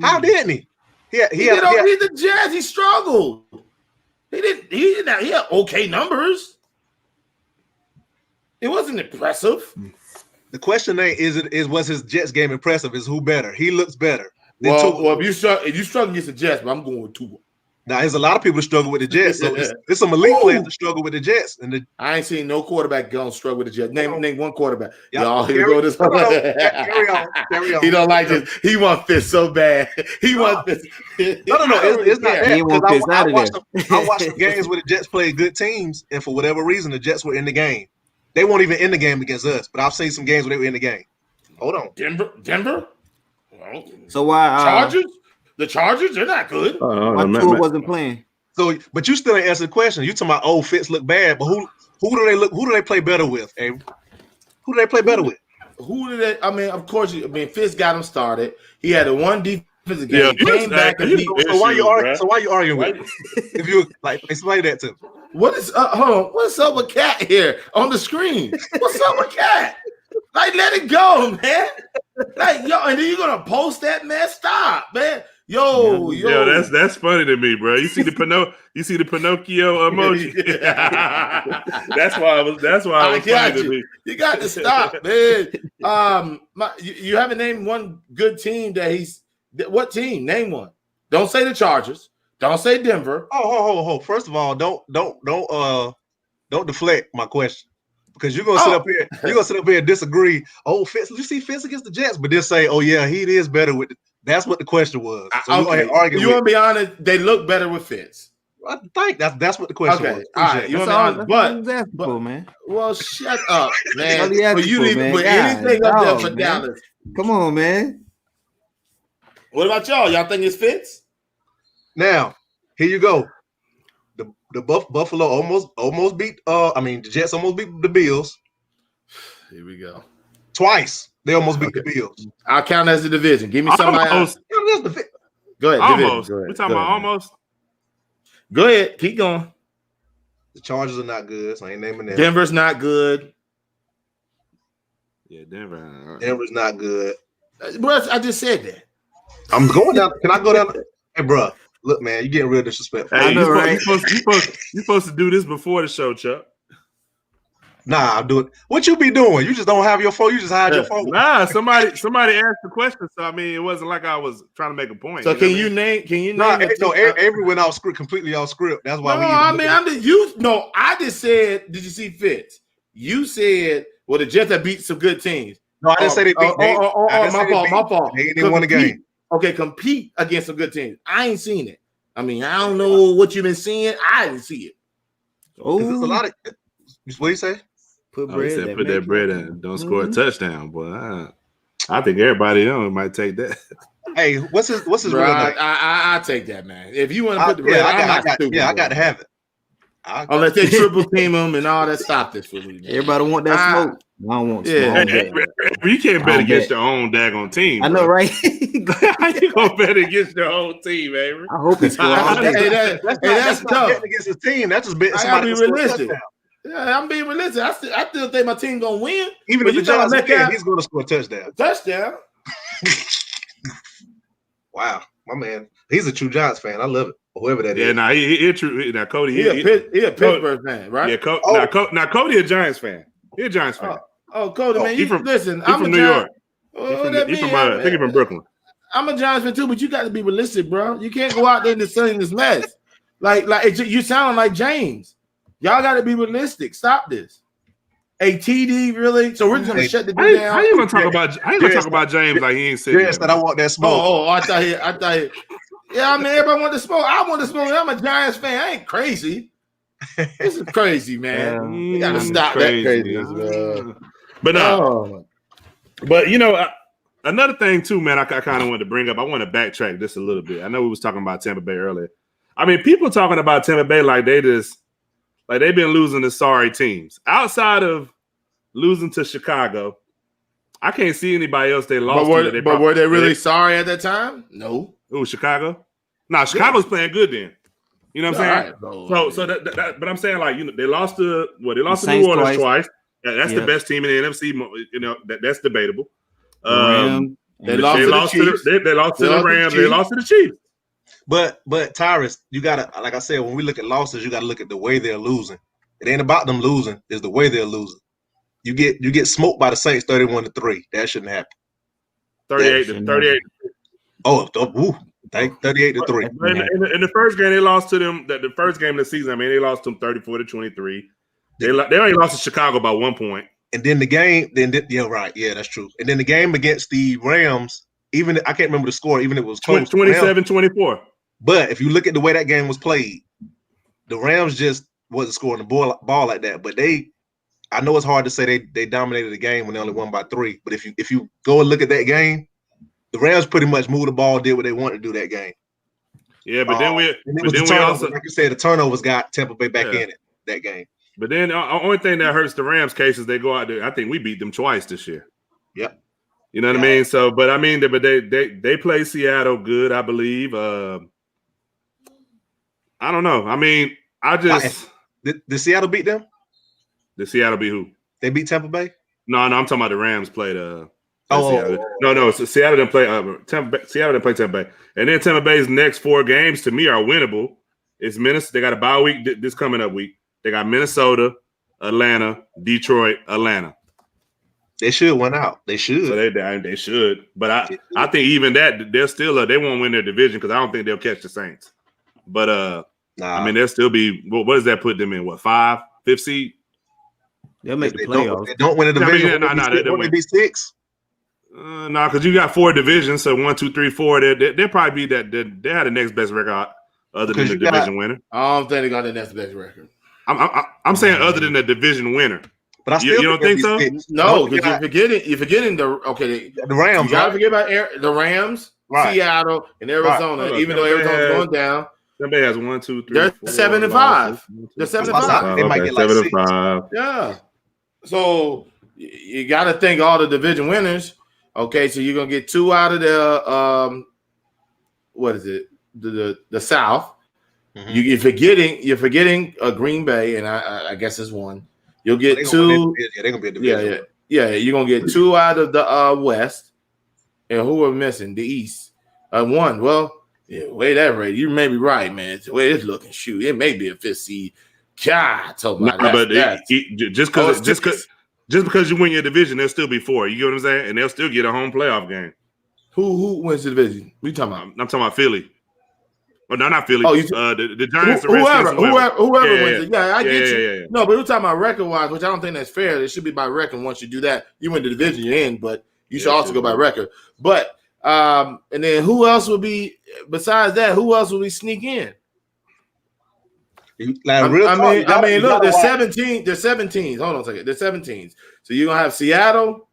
How didn't he? He had the Jets. He struggled. He had okay numbers. It wasn't impressive. The question ain't was his Jets game impressive? Is who better? He looks better. Well, if you struggle against the Jets, but I'm going with Tua. Now, there's a lot of people that struggle with the Jets. So there's some elite players that struggle with the Jets. I ain't seen no quarterback gonna struggle with the Jets. Name one quarterback. Y'all, here go this. Carry on. He don't like this. He wants Fitz so bad. He wants Fitz. No. It's not that. He want Fitz out of I watched some games where the Jets played good teams, and for whatever reason, the Jets were in the game. They weren't even in the game against us, but I've seen some games where they were in the game. Hold on. Denver? Well, so why Chargers? The Chargers, they're not good. Why Tua wasn't playing? So, but you still ain't answered the question. You talking about Fitz look bad, but who do they play better with? Who do they play better with? Who did they? I mean, of course, Fitz got him started. He had a one defensive game. Came back and beat. So why you arguing with? If you like, explain that to me. What is hold on? What's up with Cat here on the screen? What's up with Cat? Like, let it go, man. Like, yo, and then you're gonna post that, man. Stop, man. Yo, that's funny to me, bro. You see the Pinocchio emoji. that's why I was funny to me. You got to stop, man. You haven't named one good team what team? Name one. Don't say the Chargers. Don't say Denver. Oh. First of all, don't deflect my question. Because you're gonna sit up here, and disagree. Oh, Fitz, you see Fitz against the Jets, but just say, oh yeah, he is better with it. That's what the question was. So you want to be honest? They look better with Fitz. I think that's what the question was. All right, you want to be honest, but man. Well, shut up, man. But you need to put anything up there for Dallas. Come on, man. What about y'all? Y'all think it's Fitz? Now, here you go. The Buffalo almost beat. The Jets almost beat the Bills. Here we go. Twice they almost beat the Bills. I'll count as a division. Give me somebody else. Go ahead. Almost. We're talking about almost. Go ahead. Keep going. The Chargers are not good, so I ain't naming them. Denver's not good. Yeah, Denver's not good. Bro, I just said that. I'm going down. Can I go down? Hey, bro. Look, man, you're getting real disrespectful. Hey, you're supposed to do this before the show, Chuck. Nah, I'll do it. What you be doing? You just don't have your phone. You just hide your phone. Nah, somebody asked the question, so I mean, it wasn't like I was trying to make a point. So can you name? Avery went off script, completely off script. That's why. I just said, did you see Fitz? You said, well, the Jets have beat some good teams. No, I didn't say they beat. My fault. They didn't win the game. Okay, compete against some good teams. I ain't seen it. I mean, I don't know what you've been seeing. I didn't see it. Oh, there's a lot of. What do you say? Put that bread in. Don't score a touchdown, boy. I think everybody might take that. Hey, what's his real name? I take that, man. If you want to put the bread, I got to have it. Unless they triple team him and all that. Stop this for me. Everybody want that smoke. I don't want smoke. Yeah. You can't I bet don't against bet. your own daggone team. I know, bro. right? How you gonna bet against your own team, Avery? I hope he scores. That's not tough. betting against his team. That's just betting I gotta somebody be to score a realistic. touchdown. Yeah, I'm being realistic. I still think my team gonna win. Even But if you the trying Giants to make win, out he's going to score a touchdown. a touchdown. Wow, my man, he's a true Giants fan. I love it. Whoever that is. Yeah, nah, he true. Now Cody, He a Pittsburgh fan, right? Yeah, now Cody a Giants fan. He a Giants fan. Oh, Cody, man, he from listen. He I'm from a New Giant. York. He from I think he from Brooklyn. I'm a Giants fan too, but you got to be realistic, bro. You can't go out there and just saying this mess. You sound like James. Y'all got to be realistic. Stop this. A TD really? So we're just gonna shut the dude down. How you gonna talk about? How you gonna talk about James like he ain't sitting? Yes, that I want that smoke. I thought he. Yeah, I mean, everybody want to smoke. I want to smoke. I'm a Giants fan. I ain't crazy. This is crazy, man. You gotta stop that craziness, man. But but you know, another thing too, man. I kind of wanted to bring up. I want to backtrack just a little bit. I know we was talking about Tampa Bay earlier. I mean, people talking about Tampa Bay like they've been losing to sorry teams. Outside of losing to Chicago, I can't see anybody else they lost to. But were they really sorry at that time? No. Ooh, Chicago? Nah, Chicago's playing good then. You know what I'm saying? Right, so but I'm saying, like, you know, they lost to New Saints Orleans twice. That's the best team in the NFC. You know, that's debatable. They lost to the Rams. They lost to the Chiefs. But Tyrus, you gotta, like I said, when we look at losses, you gotta look at the way they're losing. It ain't about them losing; it's the way they're losing. You get smoked by the Saints 31-3. That shouldn't happen. 38. Oh, 38-3. In the first game, they lost to them. The first game of the season, I mean, they lost to them 34-23. They only lost to Chicago by 1 point. And then the game, that's true. And then the game against the Rams, even I can't remember the score, even if it was close. 27-24. But if you look at the way that game was played, the Rams just wasn't scoring the ball like that. But I know it's hard to say they dominated the game when they only won by 3. But if you go and look at that game, the Rams pretty much moved the ball, did what they wanted to do that game. Yeah, but then we also, like you said, the turnovers got Tampa Bay back in it that game. But then the only thing that hurts the Rams case is they go out there. I think we beat them twice this year. Yep. You know what I mean? So, but I mean, they play Seattle good, I believe. I don't know. I mean, did Seattle beat them? Did Seattle beat who? They beat Tampa Bay? No, I'm talking about the Rams played. Seattle. No. So Seattle didn't play. Seattle didn't play Tampa Bay, and then Tampa Bay's next 4 games to me are winnable. It's Minnesota. They got a bye week this coming up week. They got Minnesota, Atlanta, Detroit, Atlanta. They should win out. They should. So they should. But I think even that they're still they won't win their division because I don't think they'll catch the Saints. But I mean they'll still be. What does that put them in? What 5th seed? They'll make the playoffs. They don't win the division. They be 6. No, because you got 4 divisions. So 1, 2, 3, 4. They'll probably be that. They had the next best record other than the division winner. I don't think they got the next best record. I'm saying other than the division winner. But I still you don't think so? No, because you're forgetting the Rams. You gotta forget about the Rams, right. Seattle, and Arizona. Right. Even though Arizona's going down, somebody has 1, 2, 3. They're 7-5. They're 7-5. They might get like 7-5. Yeah. So you got to think all the division winners. Okay, so you're gonna get 2 out of the what is it? The South. Mm-hmm. You're forgetting Green Bay, and I guess it's 1. You'll get 2. They're gonna be a division. Yeah. You're gonna get 2 out of the West, and who are missing? The East. 1. Well, way that rate, you may be right, man. The way it's looking, shoot, it may be a 5th seed. God, told me just because you win your division, there'll still be 4. You get what I'm saying? And they'll still get a home playoff game. Who wins the division? What you talking about? I'm talking about Philly. Well, no, not Philly. Oh, the Giants. Whoever wins it. Yeah, I get you. Yeah. No, but we're talking about record-wise, which I don't think that's fair. It should be by record. Once you do that, you win the division, you're in, but you should also go by record. But and then who else would be besides that? Who else would we sneak in? Look, there's 17. There's 17. Hold on a second. There's 17. So you're gonna have Seattle,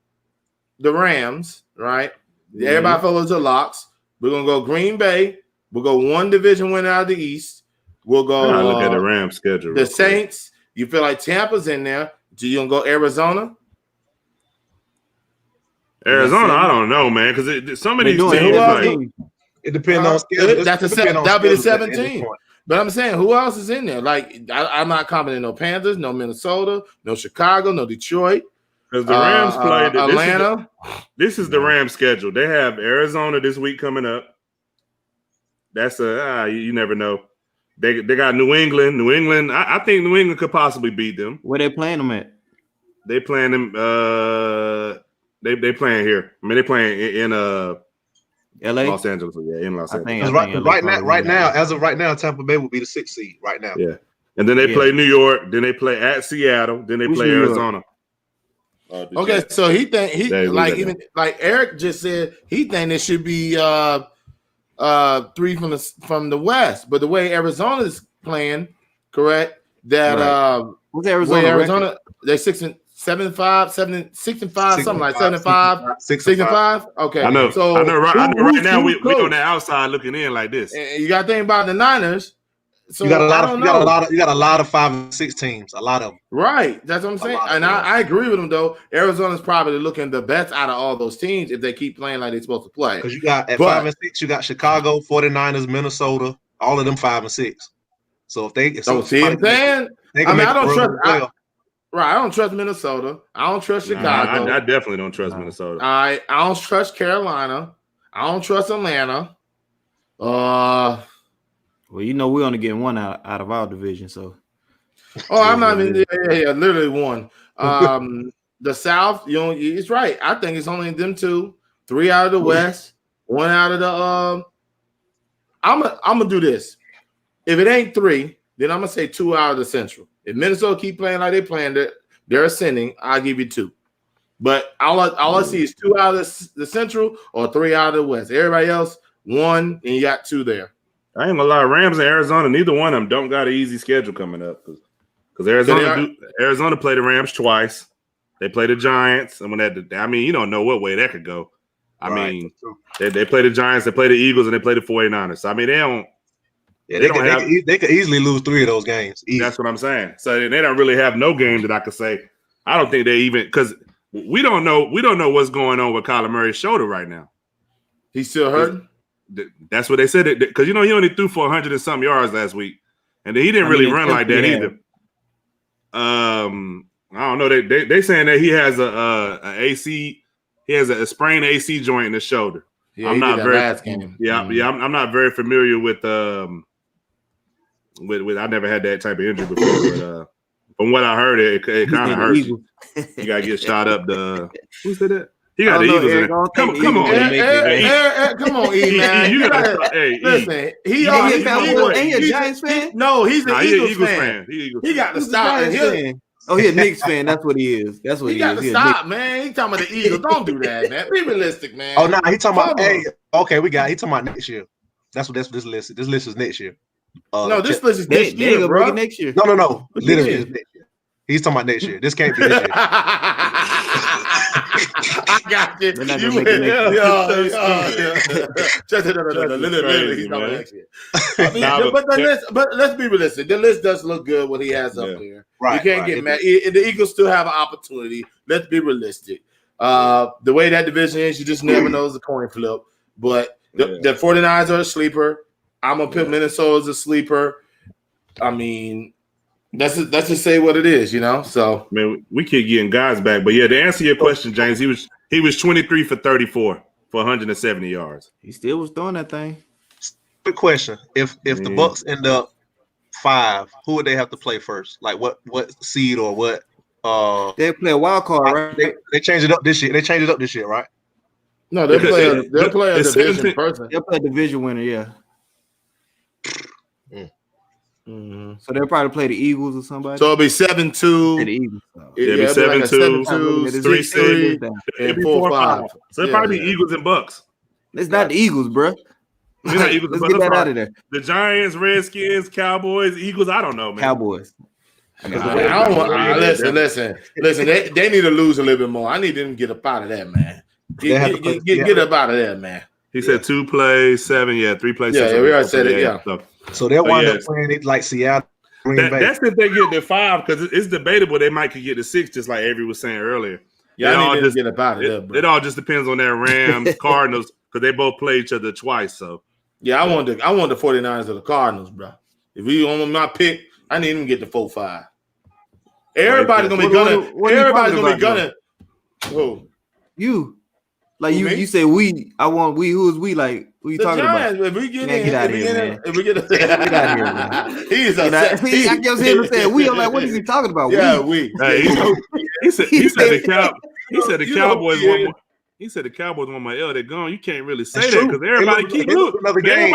the Rams, right? Mm-hmm. Everybody follows the locks. We're gonna go Green Bay. We'll go 1 division winner out of the East. We'll go. I look at the Rams schedule. The Saints. You feel like Tampa's in there? Do you gonna go Arizona? Arizona, I don't know, man, because some of these teams, it depends on schedule. That'll be the 17. But I'm saying, who else is in there? Like, I'm not commenting no Panthers, no Minnesota, no Chicago, no Detroit. Because the Rams played Atlanta. This is the Rams schedule. They have Arizona this week coming up. That's you never know. They got New England. New England, I think New England could possibly beat them. Where they playing them at? They playing them. They playing here. I mean, they playing in LA, Los Angeles. Yeah, in Los Angeles. Right now, as of right now, Tampa Bay will be the 6th seed right now. Yeah, and then they play New York. Then they play at Seattle. Then they play Arizona. Okay, so he like Eric just said, he think it should be 3 from the West, but the way Arizona's playing, correct? That what's Arizona? They're 6-5, 6-5, something like 7-5, 6-5. Okay, I know. So I know. Right now, we on the outside looking in like this. And you got to think about the Niners. So you got a lot of 5 and 6 teams, a lot of them. Right, that's what I'm saying, and I agree with them though. Arizona's probably looking the best out of all those teams if they keep playing like they're supposed to play. Because you got at 5 and 6, you got Chicago, 49ers, Minnesota, all of them 5 and 6. So if they see what I'm saying, I don't trust. I don't trust Minnesota. I don't trust Chicago. I definitely don't trust Minnesota. I don't trust Carolina. I don't trust Atlanta. Well, you know, we're only getting one out of our division, so. I'm not even literally one. The South, it's right. I think it's only them 2, 3 out of the West, 1 out of the. I'm gonna do this. If it ain't 3, then I'm gonna say 2 out of the Central. If Minnesota keep playing like they're playing, they're ascending. I'll give you 2. But all I see is 2 out of the Central or 3 out of the West. Everybody else 1, and you got 2 there. I ain't gonna lie, Rams and Arizona, neither one of them don't got an easy schedule coming up because Arizona played the Rams twice. They play the Giants, and you don't know what way that could go. I mean, they play the Giants, they play the Eagles, and they play the 49ers. So, I mean, they don't. Yeah, they could easily lose 3 of those games. Easy. That's what I'm saying. So they don't really have no game that I could say. I don't think they even because we don't know what's going on with Kyler Murray's shoulder right now. He's still hurting. That's what they said. Because he only threw for 100 and some yards last week, and he didn't really run like that either. I don't know. They saying that he has a AC. He has a sprained AC joint in his shoulder. Yeah, I'm not very. Last game. I'm not very familiar with I never had that type of injury before, but from what I heard, it kind of hurts. You gotta get shot up. Who said that? He got the Eagles in it. Come on, come on, E, man. Listen, he a Giants fan? No, he's an Eagles fan. He got to stop. Oh, he's a Knicks fan. That's what he is. That's what he got to stop, man. He talking about the Eagles. Don't do that, man. Be realistic, man. Oh, no, he talking about. Hey, okay, he talking about next year. That's what this list is. This list is next year. No, this list is next year, bro. Next year. No. Literally next year. He's talking about next year. This can't be this year. I got you. But let's be realistic. The list does look good what he has up there. Right, you can't get mad. The Eagles still have an opportunity. Let's be realistic. The way that division is, you just never know. It's a coin flip. But the 49ers are a sleeper. I'm gonna put Minnesota as a sleeper. I mean, let's just say what it is, So, man, we keep getting guys back, but yeah, to answer your question, James, he was 23 for 34 for 170 yards. He still was throwing that thing. Good question. If the Bucks end up 5, who would they have to play first? Like what seed or what? They play a wild card, right? They changed it up this year. Right? No, they'll play a division person. They'll play a division winner, yeah. Mm-hmm. So they'll probably play the Eagles or somebody. So it'll be 7-2. The Eagles. It'll be 7-2, 3-6, and 4-5. So it'll probably be Eagles and Bucks. It's not the Eagles, bro. It's not Eagles. Let's get that out of there. The Giants, Redskins, Cowboys, Eagles. I don't know, man. Cowboys. Listen. They need to lose a little bit more. I need them to get up out of that, man. Get up out of that, man. He said 2 plays, 7. Yeah, 3 plays. Yeah, we already said it. Yeah. So So they'll wind up yes. playing it like Seattle, Green Bay. That's if they get to 5, because it's debatable they might could get to 6, just like Avery was saying earlier. Yeah, I need to just get up out of there, bro. It all just depends on their Rams, Cardinals, because they both play each other twice. So Yeah, I want the 49ers or the Cardinals, bro. If we on my pick, I need them to get the 4-5. Everybody's gonna be gunning. Everybody's gonna be gunning. Whoa. You. Like Who, me? you say we. I want we. Who is we? Like who you The talking Giants, about? if we get Man, in, get out of here, man. if we get in, Get out of here, man. He's You know, upset. I kept hearing him saying we. I'm like, what is he talking about? Yeah, We. hey, he said the Cowboys yeah. want more. He said the Cowboys want my L. They're gone. You can't really say That's that true. because everybody They keep lose losing. another game.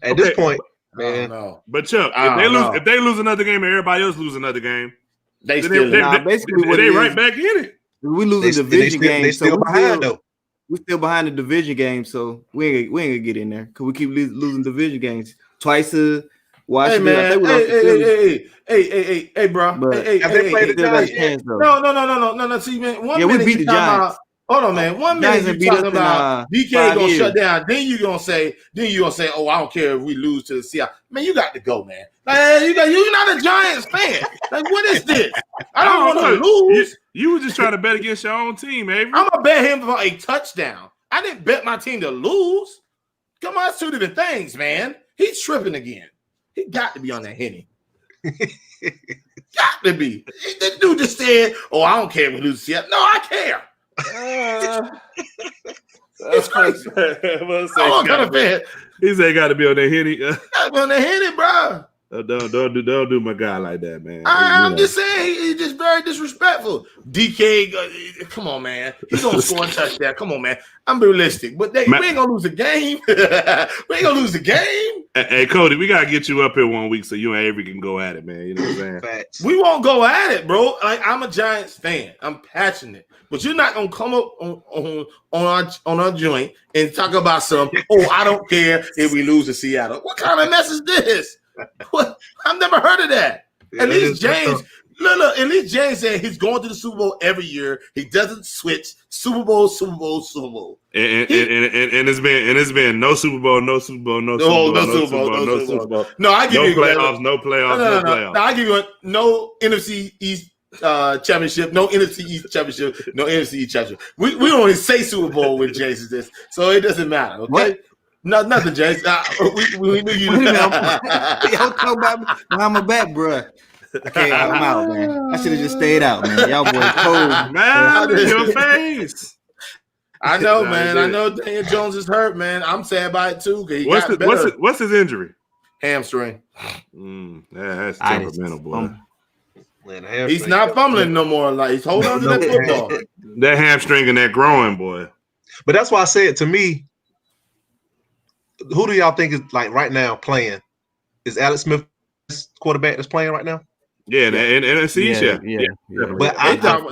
At this point, man. No, But Chuck, I don't know. if they lose another game and everybody else lose another game, they then still. basically what they it right is- back in it. We losing They division games. They still so behind though. we still behind the division game, so we ain't gonna get in there because we keep losing division games twice. Hey Washington, I man, think we lost to Philly. hey, bro. But Hey, have they played the Still got a Giants? chance, though. No. See, man, one Yeah, we minute beat you the talking Giants. about. Hold on, man. One Giants minute beat you us talking in, about DK 5 gonna years. shut down. Then you gonna say, oh, I don't care if we lose to the Seattle. Man, you got to go, man. Like, you're not a Giants fan. Like, what is this? I don't want to lose. You were just trying to bet against your own team, Avery. I'm gonna bet him for a touchdown. I didn't bet my team to lose. Come on, it's two different things, man. He's tripping again. He got to be on that Henny. Got to be. This dude just said, "Oh, I don't care if we lose to Seattle." No, I care. It's crazy. I'm kind of fan. He said, "Got to be on that Henny." I'm on the Henny, bro. Don't do my guy like that, man. I'm just saying he's just very disrespectful. DK, come on, man. He's gonna score a touchdown. Come on, man. I'm realistic, but we ain't gonna lose the game. We ain't gonna lose the game. Hey, Cody, we gotta get you up here one week so you and Avery can go at it, man. You know what I'm saying? Facts. We won't go at it, bro. Like, I'm a Giants fan. I'm passionate, but you're not gonna come up on our joint and talk about some. Oh, I don't care if we lose to Seattle. What kind of mess is this? What? I've never heard of that. Yeah, At that least is James, look. At least James said he's going to the Super Bowl every year. He doesn't switch. Super Bowl. And it's been no Super Bowl, no Super Bowl, no Super Bowl. No, I give No you playoffs, no playoffs, no playoffs. No, I give you no NFC East championship, no NFC East championship, no NFC East championship. We only say Super Bowl when James is this, so it doesn't matter. Okay. What? No, nothing, James. We knew you. Y'all talking about me behind my back, bro. Okay, I'm out, man. I should have just stayed out, man. Y'all boys cold. Man, in your face. I know, Nah, man. he I did. know Daniel Jones is hurt, man. I'm sad about it too. He What's got better. what's his injury? Hamstring. Yeah, that's I temperamental, boy. Man, He's not fumbling no more. Like he's holding on to that football. That hamstring and that growing, boy. But that's why I said to me, who do y'all think is like right now playing? Is Alex Smith quarterback that's playing right now? Yeah, and NFC, Yeah. But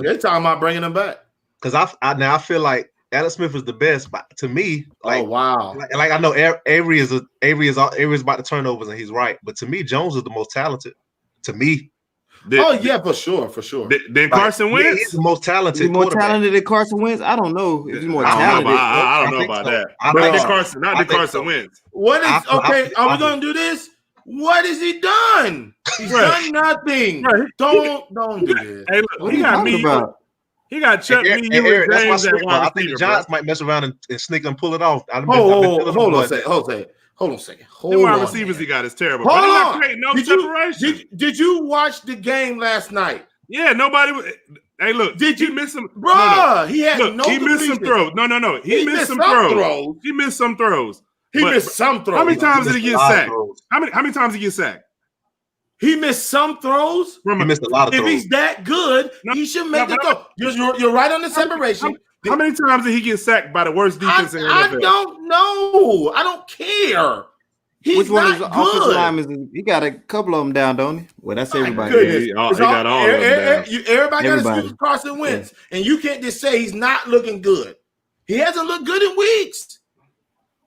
They talking about bringing him back. because I feel like Alex Smith is the best, but to me, like, Oh wow. like I know Avery is about the turnovers and he's right, but to me, Jones is the most talented. To me, Oh yeah, for sure. Then Carson like, Wentz. he's the most talented. Is he more quarterback. talented than Carson Wentz? I don't know if he's more I don't know talented. about, I don't know think about so. that. I But think not so. Carson, I think Carson so. Wentz. What is okay? Are we I- gonna do this? What has he done? He's Right. done nothing. Right. Don't do this. Hey, look, What are he you got talking me. about? He got Chuck, me, you, Eric, and that's James my at sweet wide spot. I think the receiver, Giants bro. might mess around and sneak and pull it off. Hold on a second. Hold on a second. The wide on, receivers man. he got is terrible. Hold but he's not on. creating no Did you- separation. Did you watch the game last night? Yeah, nobody was. Hey, look, Did he you- miss some? Bruh, he had Look, no he missed some completion. throws. No. He missed some some throws. He missed some throws. He But- missed some throws. How many times did he get missed a lot of sacked? throws. How many times did he get sacked? He missed some throws. From He missed a lot of If throws. he's that good, No, he should make no, the but throw. You're right on the separation. How many times did he get sacked by the worst defense in the I NFL? don't know. I don't care. He's Which one not is the offensive good. lineman? He got a couple of them down, don't he? Well, that's everybody. goodness. He It's got all of them down. Everybody got Everybody. excuse Carson Wentz, and you can't just say he's not looking good. He hasn't looked good in weeks.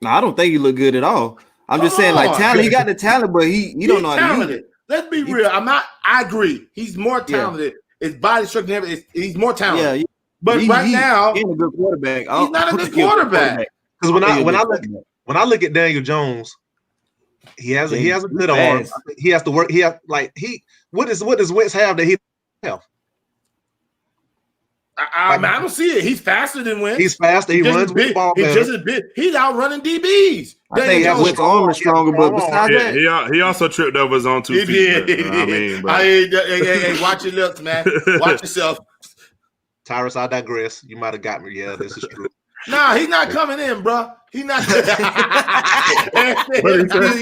No, I don't think he look good at all. I'm just Come saying, like on. talent. He got the talent, but he He's don't know how to use talented. it. Let's be real. I agree. He's more talented. His body structure and everything. He's more talented. Yeah, but right now, he's a good quarterback. he's not a good quarterback. Because when I look at Daniel Jones, He has a good fast. arm. He has to work. What does Wentz have that he have? I don't see it. He's faster than Wentz. He's faster. He runs with the ball He's better. just as big. He's outrunning DBs. I think Wentz's arm is stronger, but besides that, he also tripped over his own 2 feet. Hey, watch your lips, man. Watch yourself. Tyrus, I digress. You might have got me. Yeah, this is true. Nah, he's not coming in, bro. He's not. Eric said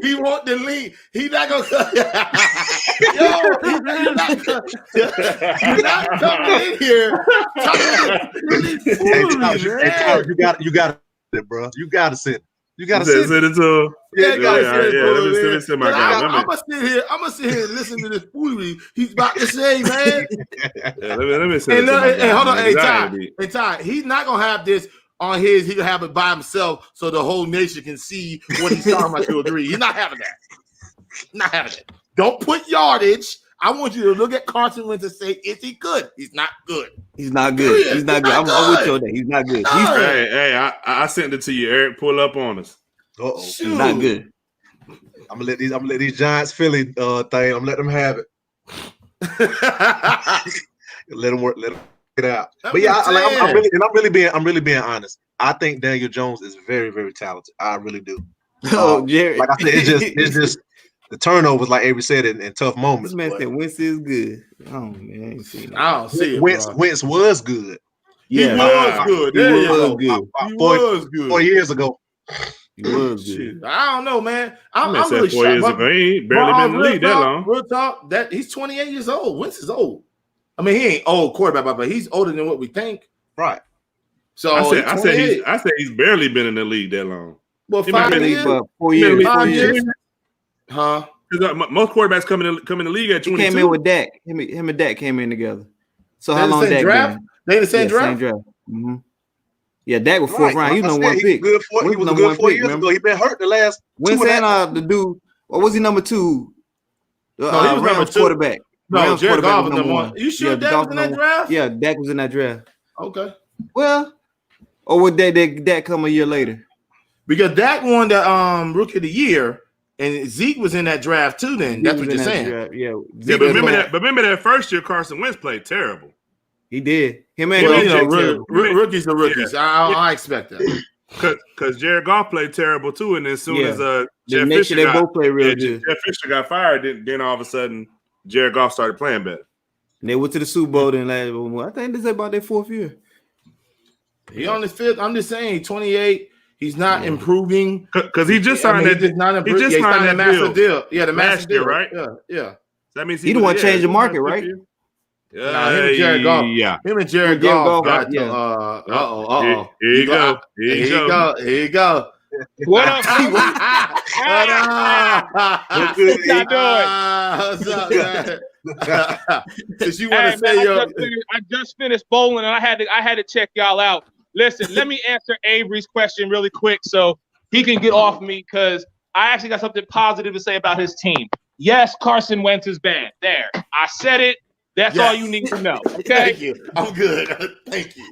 he want the lead. He's not gonna. You're not coming in here. You got it, bro. You got to sit. You got to sit it to. I'm gonna sit here and listen to this foolery he's about to say, man. Let me say. Hey, hold on, hey Ty, he's not gonna have this on his. He gonna have it by himself so the whole nation can see what he's talking about to agree. He's not having that. Not having it. Don't put yardage. I want you to look at Carson Wentz and say, is he good? He's not good. He's not good. He's not good. I'm with you on that. He's not good. I sent it to you, Eric. Pull up on us. He's not good. I'm gonna let these Giants Philly thing. I'm gonna let them have it. Let them work. Let them get out. But yeah, I'm really being honest. I think Daniel Jones is very, very talented. I really do. Jerry. Like I said, it's just the turnovers, like Avery said, in tough moments. This man said Wentz is good. Oh man, I don't see it. Wentz was good. Yeah, he was good. He was good. 4 years ago. He was good. I don't know, man. I'm really 4 years ago. He ain't barely been in the league that long. Real talk, that he's 28 years old. Wentz is old. I mean, he ain't old quarterback, but he's older than what we think. Right. So I said he's barely been in the league that long. Well, He 5 been in years. 4 years. 5 years. Huh? Most quarterbacks come in the league at 22. He came in with Dak. Him and Dak came in together. So They how in the long same Dak draft? been? They in the same draft? Same draft. Mm-hmm. Yeah, Dak was fourth round. He was number one pick. He was good 4 years ago. He been hurt the last. Wentz and the dude, or was he number two? No, he was number two. Quarterback. No, Jared Goff was number one. You sure Dak was in that draft? Yeah, Dak was in that draft. Okay. Well, or would Dak come a year later? Because Dak won the Rookie of the Year, and Zeke was in that draft too. Then that's what you're saying. Yeah. But remember that first year Carson Wentz played terrible. He did. Him and rookies are rookies. Yeah. I expect that. Because Jared Goff played terrible too, and as soon as Jeff Fisher Fisher both played real good. Jeff Fisher got fired, then all of a sudden Jared Goff started playing better. And they went to the Super Bowl then last year. I think this is about their fourth year. He on his fifth. I'm just saying, 28. He's not improving because he just signed that. He just signed that massive deal. Yeah, the massive deal, right? Yeah. That means he the one changed the market, right? Nah, him and Jared Goff. Yeah, him and Jared Goff got to. Here you go. Here you go. What up? What y'all doing? What's up, man? Since you want to say I just finished bowling and I had to check y'all out. Listen, let me answer Avery's question really quick so he can get off me because I actually got something positive to say about his team. Yes, Carson Wentz is bad. There, I said it. That's all you need to know. Okay. Thank you. I'm good. Thank you.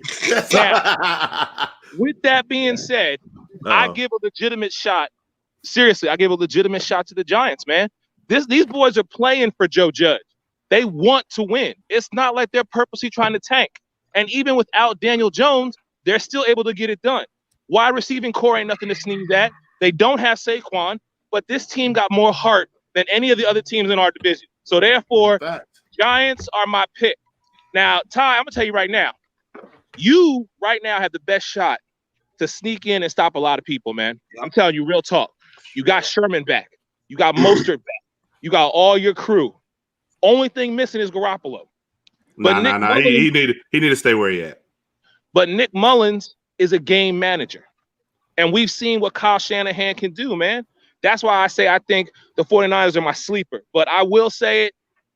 Now, with that being said, I give a legitimate shot. Seriously, I give a legitimate shot to the Giants, man. These boys are playing for Joe Judge. They want to win. It's not like they're purposely trying to tank. And even without Daniel Jones, they're still able to get it done. Wide receiving core ain't nothing to sneeze at. They don't have Saquon, but this team got more heart than any of the other teams in our division. So therefore, Giants are my pick. Now, Ty, I'm going to tell you right now, you right now have the best shot to sneak in and stop a lot of people, man. I'm telling you real talk. You got Sherman back. You got Mostert back. You got all your crew. Only thing missing is Garoppolo. But he need to stay where he at. But Nick Mullins is a game manager. And we've seen what Kyle Shanahan can do, man. That's why I say I think the 49ers are my sleeper. But I will say it.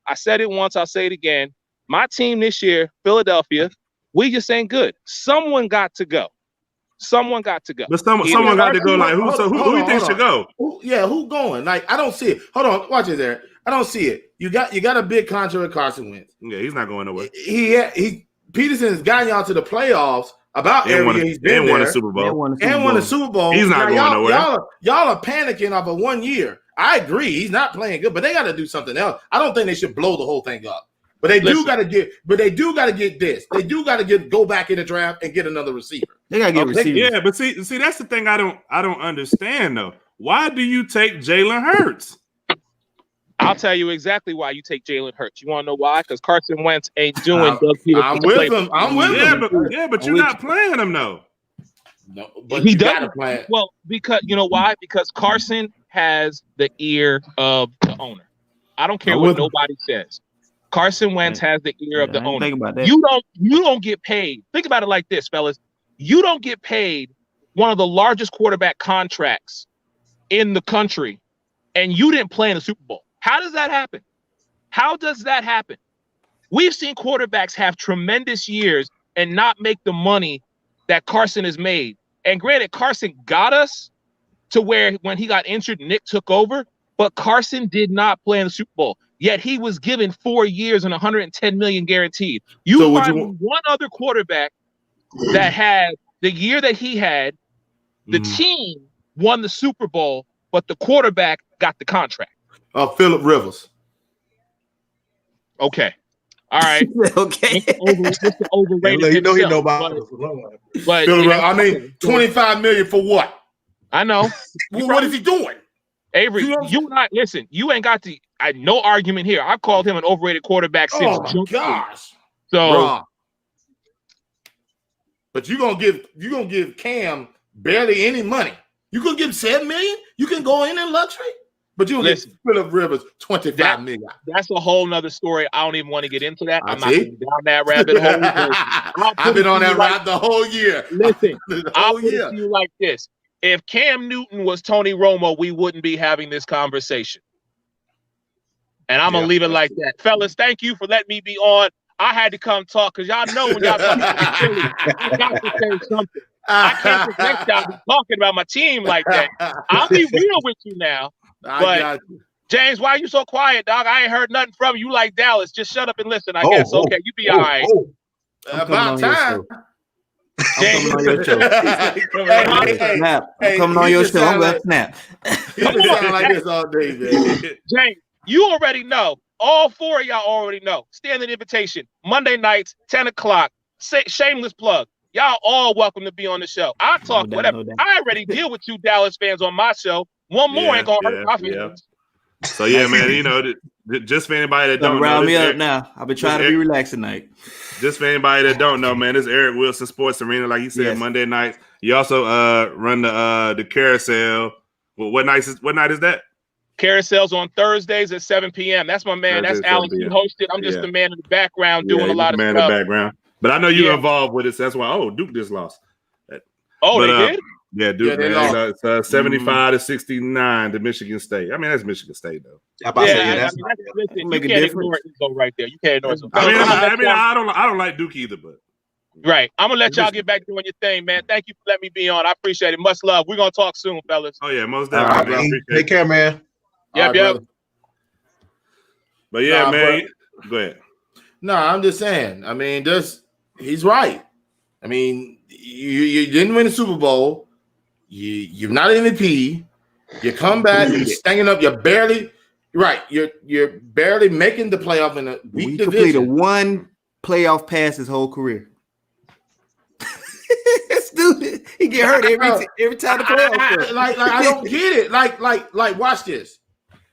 I said it once. I'll say it again. My team this year, Philadelphia, we just ain't good. Someone got to go. Someone got to go. But someone got to go. Like who do you think should go? Who going? Like I don't see it. Hold on, watch it there. I don't see it. You got a big contract with Carson Wentz. Yeah, he's not going nowhere. Peterson has gotten y'all to the playoffs about every year he's been there. Won a Super Bowl. And won a Super Bowl. He's not now, going nowhere. Y'all are panicking off of 1 year. I agree. He's not playing good, but they got to do something else. I don't think they should blow the whole thing up. But they do got to get. But they do got to get this. They do got to go back in the draft and get another receiver. They got to get receivers. Yeah, but see, that's the thing I don't understand though. Why do you take Jalen Hurts? I'll tell you exactly why you take Jalen Hurts. You want to know why? Because Carson Wentz ain't doing Doug Peterson. I'm with him. I'm with him. But you're not playing him though. No, but he you does. gotta play. Well, because you know why? Because Carson has the ear of the owner. I don't care what nobody says. Carson Wentz has the ear of the owner. Think about that. You don't get paid. Think about it like this, fellas. You don't get paid one of the largest quarterback contracts in the country, and you didn't play in the Super Bowl. How does that happen? How does that happen? We've seen quarterbacks have tremendous years and not make the money that Carson has made. And granted, Carson got us to where when he got injured, Nick took over, but Carson did not play in the Super Bowl. Yet he was given 4 years and $110 million guaranteed. You find one other quarterback that had the year that he had, the team won the Super Bowl, but the quarterback got the contract. Phillip Rivers. Okay. All right. Okay. Mr. Overrated. You know he know about but I mean, $25 million for what? I know. Well, what is he doing? Avery, you and I listen. You ain't got no argument here. I've called him an overrated quarterback since June. Gosh. So, Bruh. But you're gonna give Cam barely any money. You gonna give him $7 million? You can go in luxury, but you get Phillip Rivers $25 million. That's a whole nother story. I don't even want to get into that. I'm not going down that rabbit hole. I've been on that ride the whole year. Listen, I'll put it to you like this. If Cam Newton was Tony Romo, we wouldn't be having this conversation. And I'm going to leave it like that. Fellas, thank you for letting me be on. I had to come talk because y'all know when y'all talk I got to say something. I can't protect y'all from talking about my team like that. I'll be real with you now. But James, why are you so quiet, dog? I ain't heard nothing from you. You like Dallas. Just shut up and listen, I guess. Okay, you be all right. About time. I'm coming on your show. I'm coming on your show. I'm gonna snap. You sound like this all day, man. James, you already know. All four of y'all already know. Standing invitation. Monday nights, 10 o'clock. Shameless plug. Y'all all welcome to be on the show. I talk whatever. I already deal with 2 Dallas fans on my show. One more ain't gonna hurt my feelings. So yeah, man, you know, just for anybody that don't round know, me up now. I've been trying to be relaxed tonight. Just for anybody that don't know, man, this is Eric Wilson Sports Arena, like you said, Monday nights. You also run the carousel. Well, what night is that? Carousels on Thursdays at 7 p.m. That's my man. That's Alex. He hosted. I'm just the man in the background doing a lot of stuff. In the background. But I know you're involved with it, so that's why. Duke just lost. They did? Yeah, Duke, man. It's 75 to 69 to Michigan State. I mean, that's Michigan State, though. Listen, you can't ignore it right there. You can't ignore it. I don't like Duke either, but. Right. I'm going to let y'all get back doing your thing, man. Thank you for letting me be on. I appreciate it. Much love. We're going to talk soon, fellas. Oh, yeah, most definitely. Take care, man. Yep. But yeah, man. Go ahead. No, I'm just saying. I mean, he's right. I mean, you didn't win the Super Bowl. You're not an MVP. You come back, you're staying up. You're barely making the playoff in a weak division. Completed one playoff pass his whole career. Stupid. He get hurt every time the playoffs. I don't get it. Like, watch this.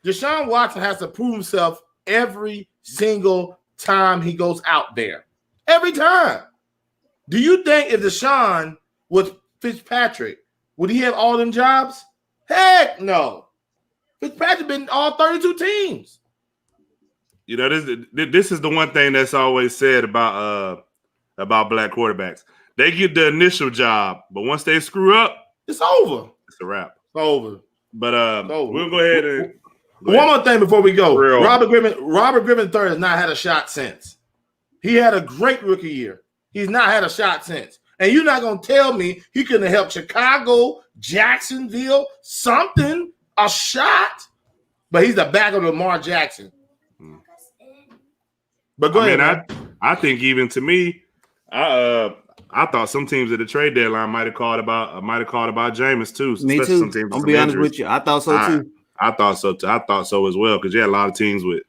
Deshaun Watson has to prove himself every single time he goes out there. Every time. Do you think if Deshaun was Fitzpatrick, would he have all them jobs? Heck no. Fitzpatrick been all 32 teams. You know, this is the one thing that's always said about black quarterbacks. They get the initial job, but once they screw up, it's over. It's a wrap. It's over. But we'll go ahead and one more thing before we go. Robert Griffin III has not had a shot since. He had a great rookie year. He's not had a shot since. And you're not going to tell me he couldn't have helped Chicago, Jacksonville, something, a shot. But he's the back of Lamar Jackson. But go ahead, man. I think even to me, I I thought some teams at the trade deadline might have called about Jameis too. Me especially too. some teams with I'm some be honest injuries. with you. I thought so too. I thought so too. I thought so as well because you had a lot of teams with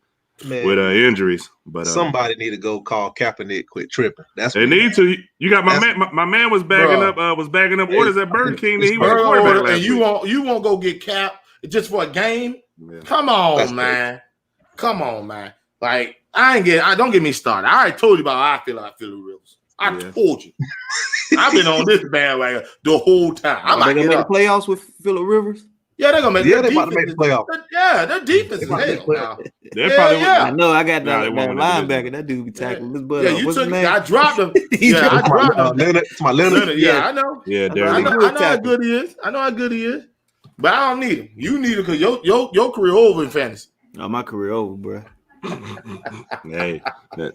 Man, injuries. But somebody need to go call Kaepernick quit tripping. That's they what need to. You got my man was bagging up orders at Burger King. That he was a quarterback last and you week. won't go get Cap just for a game? Yeah. Come on, man. Come on, man. Like don't get me started. I already told you about how I feel about Phillip Rivers. I told you. I've been on this bandwagon the whole time. I'm They like, gonna make the playoffs with Phillip Rivers? yeah, they're gonna make. Yeah, they about to make the playoff. Yeah, their defense is hell now. They probably I know. I got Nah, that they won't win the linebacker. That dude be tackling his butt. Yeah, off. you What's took. his name? I dropped him. Yeah, I dropped him. Leonard. Yeah, I know. Yeah, I Derek. know how good he is. I know how good he is. But I don't need him. You need him because your career over in fantasy. Oh, my career over, bro. Hey,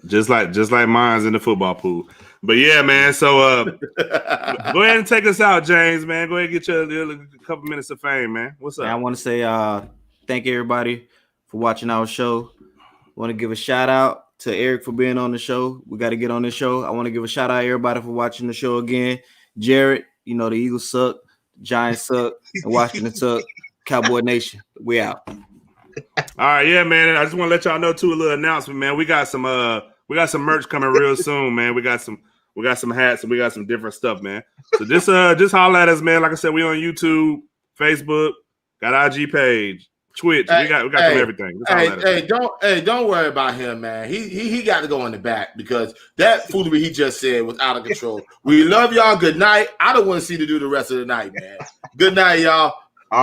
just like mine's in the football pool. But yeah, man. So go ahead and take us out, James. Man, go ahead and get your couple minutes of fame, man. What's up? I want to say thank everybody for watching our show. Want to give a shout out to Eric for being on the show. We got to get on the show. I want to give a shout out to everybody for watching the show again. Jared, you know the Eagles suck, Giants suck, and Washington suck. Cowboy Nation, we out. All right, yeah, man. I just want to let y'all know too, a little announcement, man. We got some merch coming real soon, man. We got some hats and we got some different stuff, man. So just holler at us, man. Like I said, we on YouTube, Facebook, got IG page, Twitch. We got some everything. Just holler at us. Don't worry about him, man. He got to go in the back because that foolery he just said was out of control. We love y'all. Good night. I don't want to see to do the rest of the night, man. Good night, y'all.